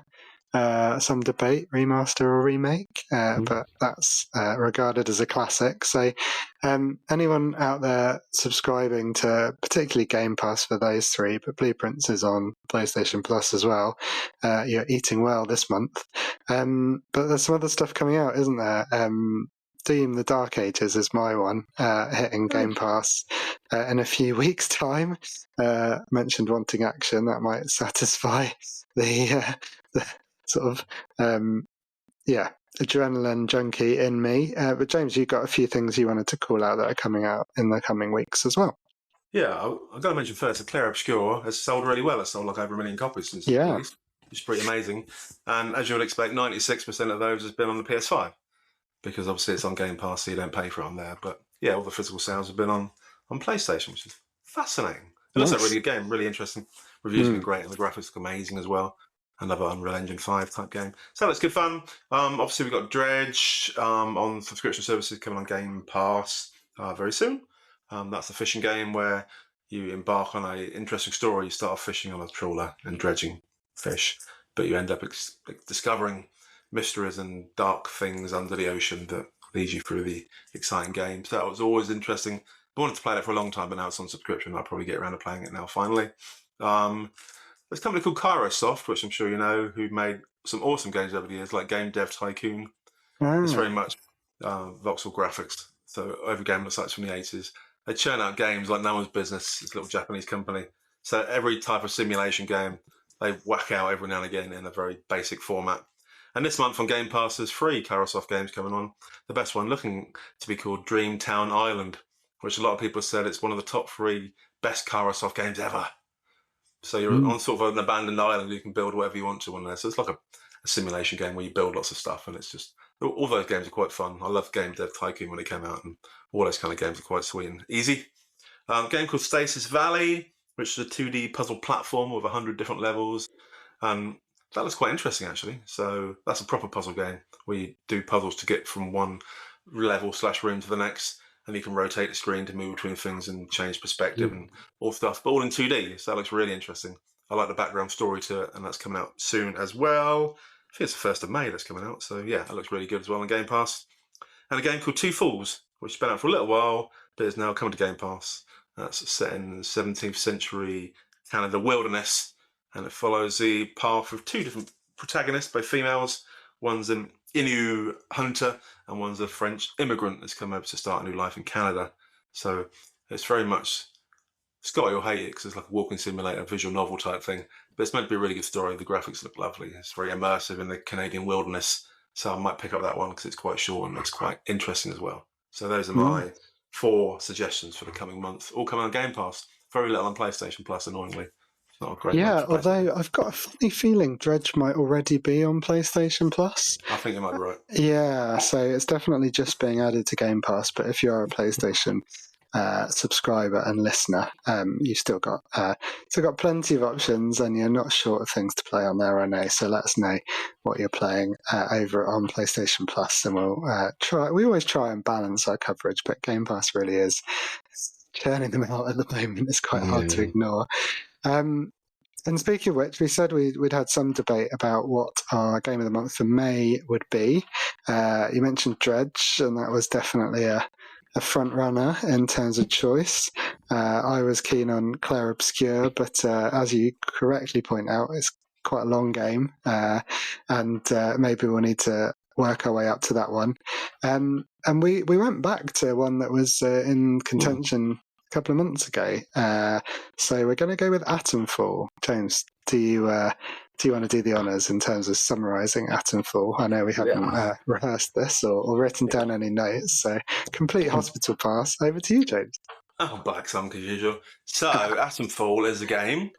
Some debate, remaster or remake, but that's regarded as a classic. So anyone out there subscribing to particularly Game Pass for those three, but Blueprints is on PlayStation Plus as well, you're eating well this month. But there's some other stuff coming out, isn't there? Doom the Dark Ages is my one, hitting Game Pass in a few weeks' time. Mentioned wanting action, that might satisfy the sort of adrenaline junkie in me. But James, you've got a few things you wanted to call out that are coming out in the coming weeks as well. Yeah, I've got to mention first that Claire Obscure has sold really well. It's sold like over 1 million copies since it's released, which is pretty amazing. And as you would expect, 96% of those has been on the PS5, because obviously it's on Game Pass, so you don't pay for it on there. But yeah, all the physical sales have been on PlayStation, which is fascinating. It looks like a really good game, really interesting. Reviews have been great, and the graphics look amazing as well. Another Unreal Engine 5 type game. So that's good fun. Obviously, we've got Dredge on subscription services coming on Game Pass very soon. That's a fishing game where you embark on an interesting story. You start off fishing on a trawler and dredging fish, but you end up discovering mysteries and dark things under the ocean that leads you through the exciting game. So that was always interesting. I wanted to play it for a long time, but now it's on subscription. I'll probably get around to playing it now finally. There's a company called Kairosoft, which I'm sure you know, who made some awesome games over the years, like Game Dev Tycoon. It's very much voxel graphics. So every game looks like it's from the 80s. They churn out games like no one's business. It's a little Japanese company. So every type of simulation game, they whack out every now and again in a very basic format. And this month on Game Pass, there's 3 Kairosoft games coming on. The best one looking to be called Dreamtown Island, which a lot of people said it's one of the top 3 best Kairosoft games ever. So you're on sort of an abandoned island. You can build whatever you want to on there. So it's like a simulation game where you build lots of stuff, and it's just all those games are quite fun. I love Game Dev Tycoon when it came out, and all those kind of games are quite sweet and easy. A game called Stasis Valley, which is a 2D puzzle platform with 100 different levels. That looks quite interesting, actually. So that's a proper puzzle game where you do puzzles to get from one level/room to the next, and you can rotate the screen to move between things and change perspective and all stuff, but all in 2D. So that looks really interesting. I like the background story to it, and that's coming out soon as well. I think it's the 1st of May that's coming out. So yeah, that looks really good as well on Game Pass. And a game called Two Fools, which has been out for a little while, but is now coming to Game Pass. That's set in the 17th century Canada wilderness, and it follows the path of 2 different protagonists, both females. One's an Innu hunter, and one's a French immigrant that's come over to start a new life in Canada. So it's very much, it's got it or hate it, because it's like a walking simulator, visual novel type thing. But it's meant to be a really good story. The graphics look lovely. It's very immersive in the Canadian wilderness. So I might pick up that one because it's quite short and looks quite interesting as well. So those are my 4 suggestions for the coming month, all coming on Game Pass. Very little on PlayStation Plus, annoyingly. It's not a great month for although I've got a funny feeling Dredge might already be on PlayStation Plus. I think you might be right. Yeah, so it's definitely just being added to Game Pass, but if you are a PlayStation subscriber and listener, you've still got plenty of options, and you're not short of things to play on there, I know. So let us know what you're playing over on PlayStation Plus, and we'll try. We always try and balance our coverage, but Game Pass really is churning them out at the moment. It's quite hard to ignore. And speaking of which, we said we'd had some debate about what our game of the month for May would be. You mentioned Dredge, and that was definitely a front runner in terms of choice. I was keen on Clair Obscur, but as you correctly point out, it's quite a long game, and maybe we'll need to work our way up to that one. And we went back to one that was in contention a couple of months ago. So we're going to go with Atomfall. James, do you want to do the honours in terms of summarising Atomfall? I know we haven't rehearsed this or written down any notes, so complete hospital pass. Over to you, James. Oh, black thumb as usual. So Atomfall is a game.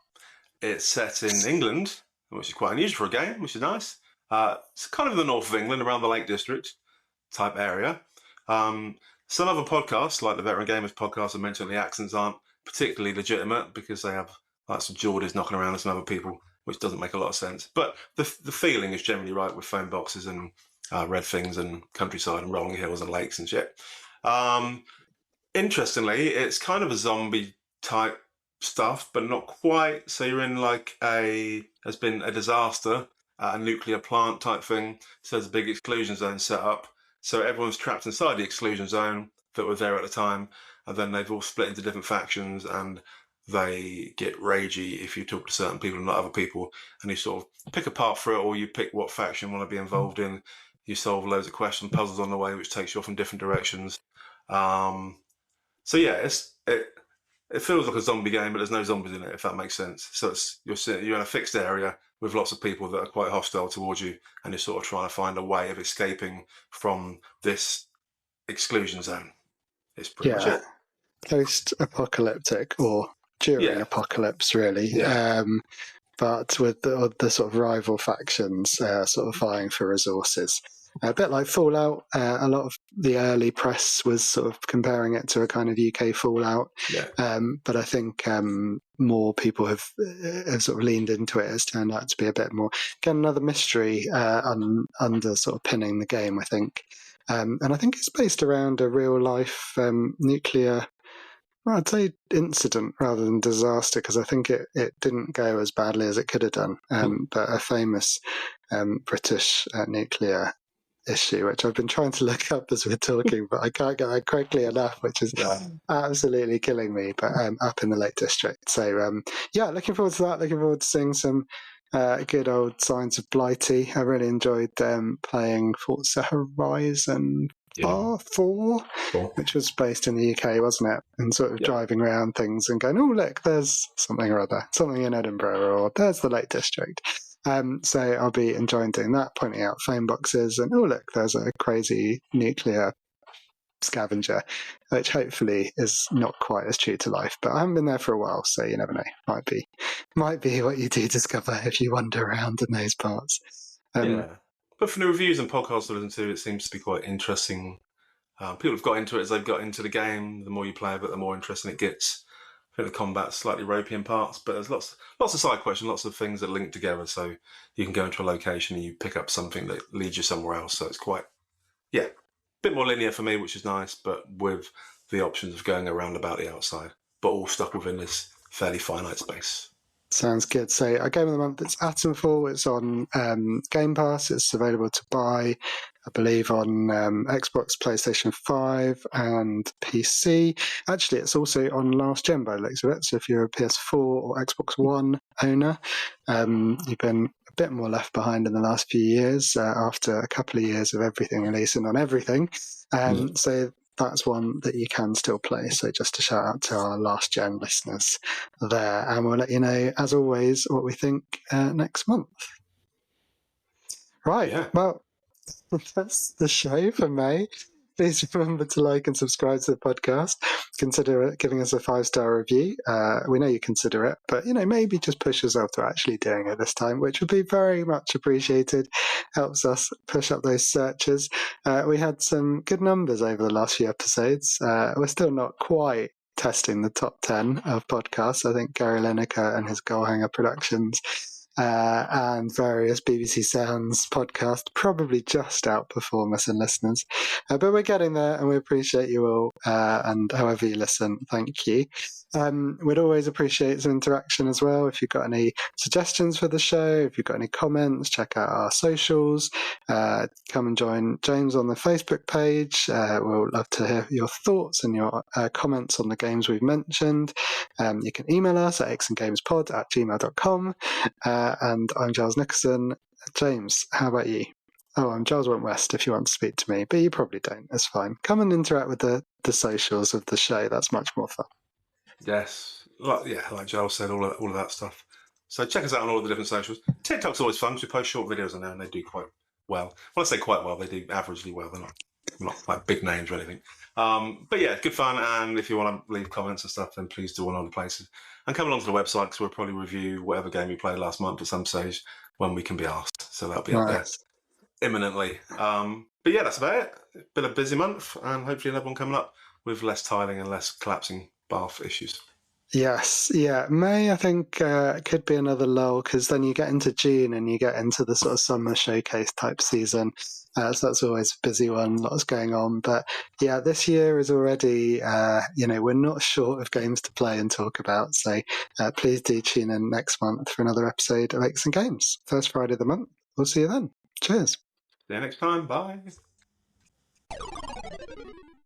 It's set in England, which is quite unusual for a game, which is nice. It's kind of the north of England, around the Lake District type area. Some other podcasts, like the Veteran Gamers podcast, have mentioned the accents aren't particularly legitimate because they have like some Geordies knocking around and some other people, which doesn't make a lot of sense. But the feeling is generally right with phone boxes and red things and countryside and rolling hills and lakes and shit. Interestingly, it's kind of a zombie type stuff, but not quite. So you're in like there's been a disaster, a nuclear plant type thing. So there's a big exclusion zone set up. So everyone's trapped inside the exclusion zone that were there at the time, and then they've all split into different factions, and they get ragey if you talk to certain people and not other people, and you sort of pick a path through it, or you pick what faction you want to be involved in. You solve loads of question puzzles on the way, which takes you off in different directions. So yeah, it feels like a zombie game, but there's no zombies in it, if that makes sense. So you're in a fixed area with lots of people that are quite hostile towards you, and you're sort of trying to find a way of escaping from this exclusion zone. It's pretty much it. Post-apocalyptic or during apocalypse, really. Yeah. but with the sort of rival factions sort of vying for resources. A bit like Fallout, a lot of the early press was sort of comparing it to a kind of UK Fallout. Yeah. But I think more people have sort of leaned into it. It's turned out to be a bit more, again, another mystery under sort of pinning the game, I think. And I think it's based around a real life nuclear, well, I'd say incident rather than disaster, because I think it didn't go as badly as it could have done. But a famous British nuclear issue, which I've been trying to look up as we're talking, but I can't get that quickly enough, which is absolutely killing me. But up in the Lake District. So yeah, looking forward to that. Looking forward to seeing some good old Signs of Blighty. I really enjoyed playing Forza Horizon 4, which was based in the UK, wasn't it? And sort of driving around things and going, oh, look, there's something or other, something in Edinburgh, or there's the Lake District. So I'll be enjoying doing that, pointing out phone boxes, and oh, look, there's a crazy nuclear scavenger, which hopefully is not quite as true to life. But I haven't been there for a while, so you never know. Might be what you do discover if you wander around in those parts. Yeah. But from the reviews and podcasts I listen to, it seems to be quite interesting. People have got into it as they've got into the game. The more you play of it, the more interesting it gets. I think the combat's slightly ropey in parts, but there's lots of side questions, lots of things that link together. So you can go into a location and you pick up something that leads you somewhere else. So it's quite, a bit more linear for me, which is nice, but with the options of going around about the outside, but all stuck within this fairly finite space. Sounds good. So our game of the month, it's Atomfall. It's on Game Pass. It's available to buy, I believe, on Xbox, PlayStation 5 and PC. Actually, it's also on last gen by the looks of it. So if you're a PS4 or Xbox One owner, you've been a bit more left behind in the last few years after a couple of years of everything releasing on everything. So that's one that you can still play. So just a shout out to our last gen listeners there. And we'll let you know, as always, what we think next month. Right. Yeah. Well, that's the show for May. Please remember to like and subscribe to the podcast. Consider giving us a 5-star review. We know you consider it, but maybe just push yourself to actually doing it this time, which would be very much appreciated. Helps us push up those searches. We had some good numbers over the last few episodes. We're still not quite testing the top 10 of podcasts. I think Gary Lineker and his Goalhanger Productions and various BBC Sounds podcasts probably just outperform us in listeners. But we're getting there, and we appreciate you all, and however you listen, thank you. We'd always appreciate some interaction as well. If you've got any suggestions for the show, if you've got any comments, check out our socials. Come and join James on the Facebook page. We'll love to hear your thoughts and your comments on the games we've mentioned. You can email us at xandgamespod@gmail.com. And I'm Giles Nicholson. James, how about you? Oh, I'm Giles Wentwest if you want to speak to me, but you probably don't. That's fine. Come and interact with the socials of the show. That's much more fun. Yes. Like Giles said, all of that stuff. So check us out on all of the different socials. TikTok's always fun because we post short videos on there and they do quite well. Well, I say quite well, they do averagely well. They're not like big names or anything. But yeah, good fun. And if you want to leave comments and stuff, then please do on other places. And come along to the website because we'll probably review whatever game you played last month at some stage when we can be asked. So that'll be up there imminently. But yeah, that's about it. It's been a busy month and hopefully another one coming up with less tiling and less collapsing bath issues. Yes, yeah. May, I think, could be another lull because then you get into June and you get into the sort of summer showcase type season. So that's always a busy one, lots going on. But yeah, this year is already, we're not short of games to play and talk about. So please do tune in next month for another episode of X and Games. First Friday of the month. We'll see you then. Cheers. See you next time. Bye.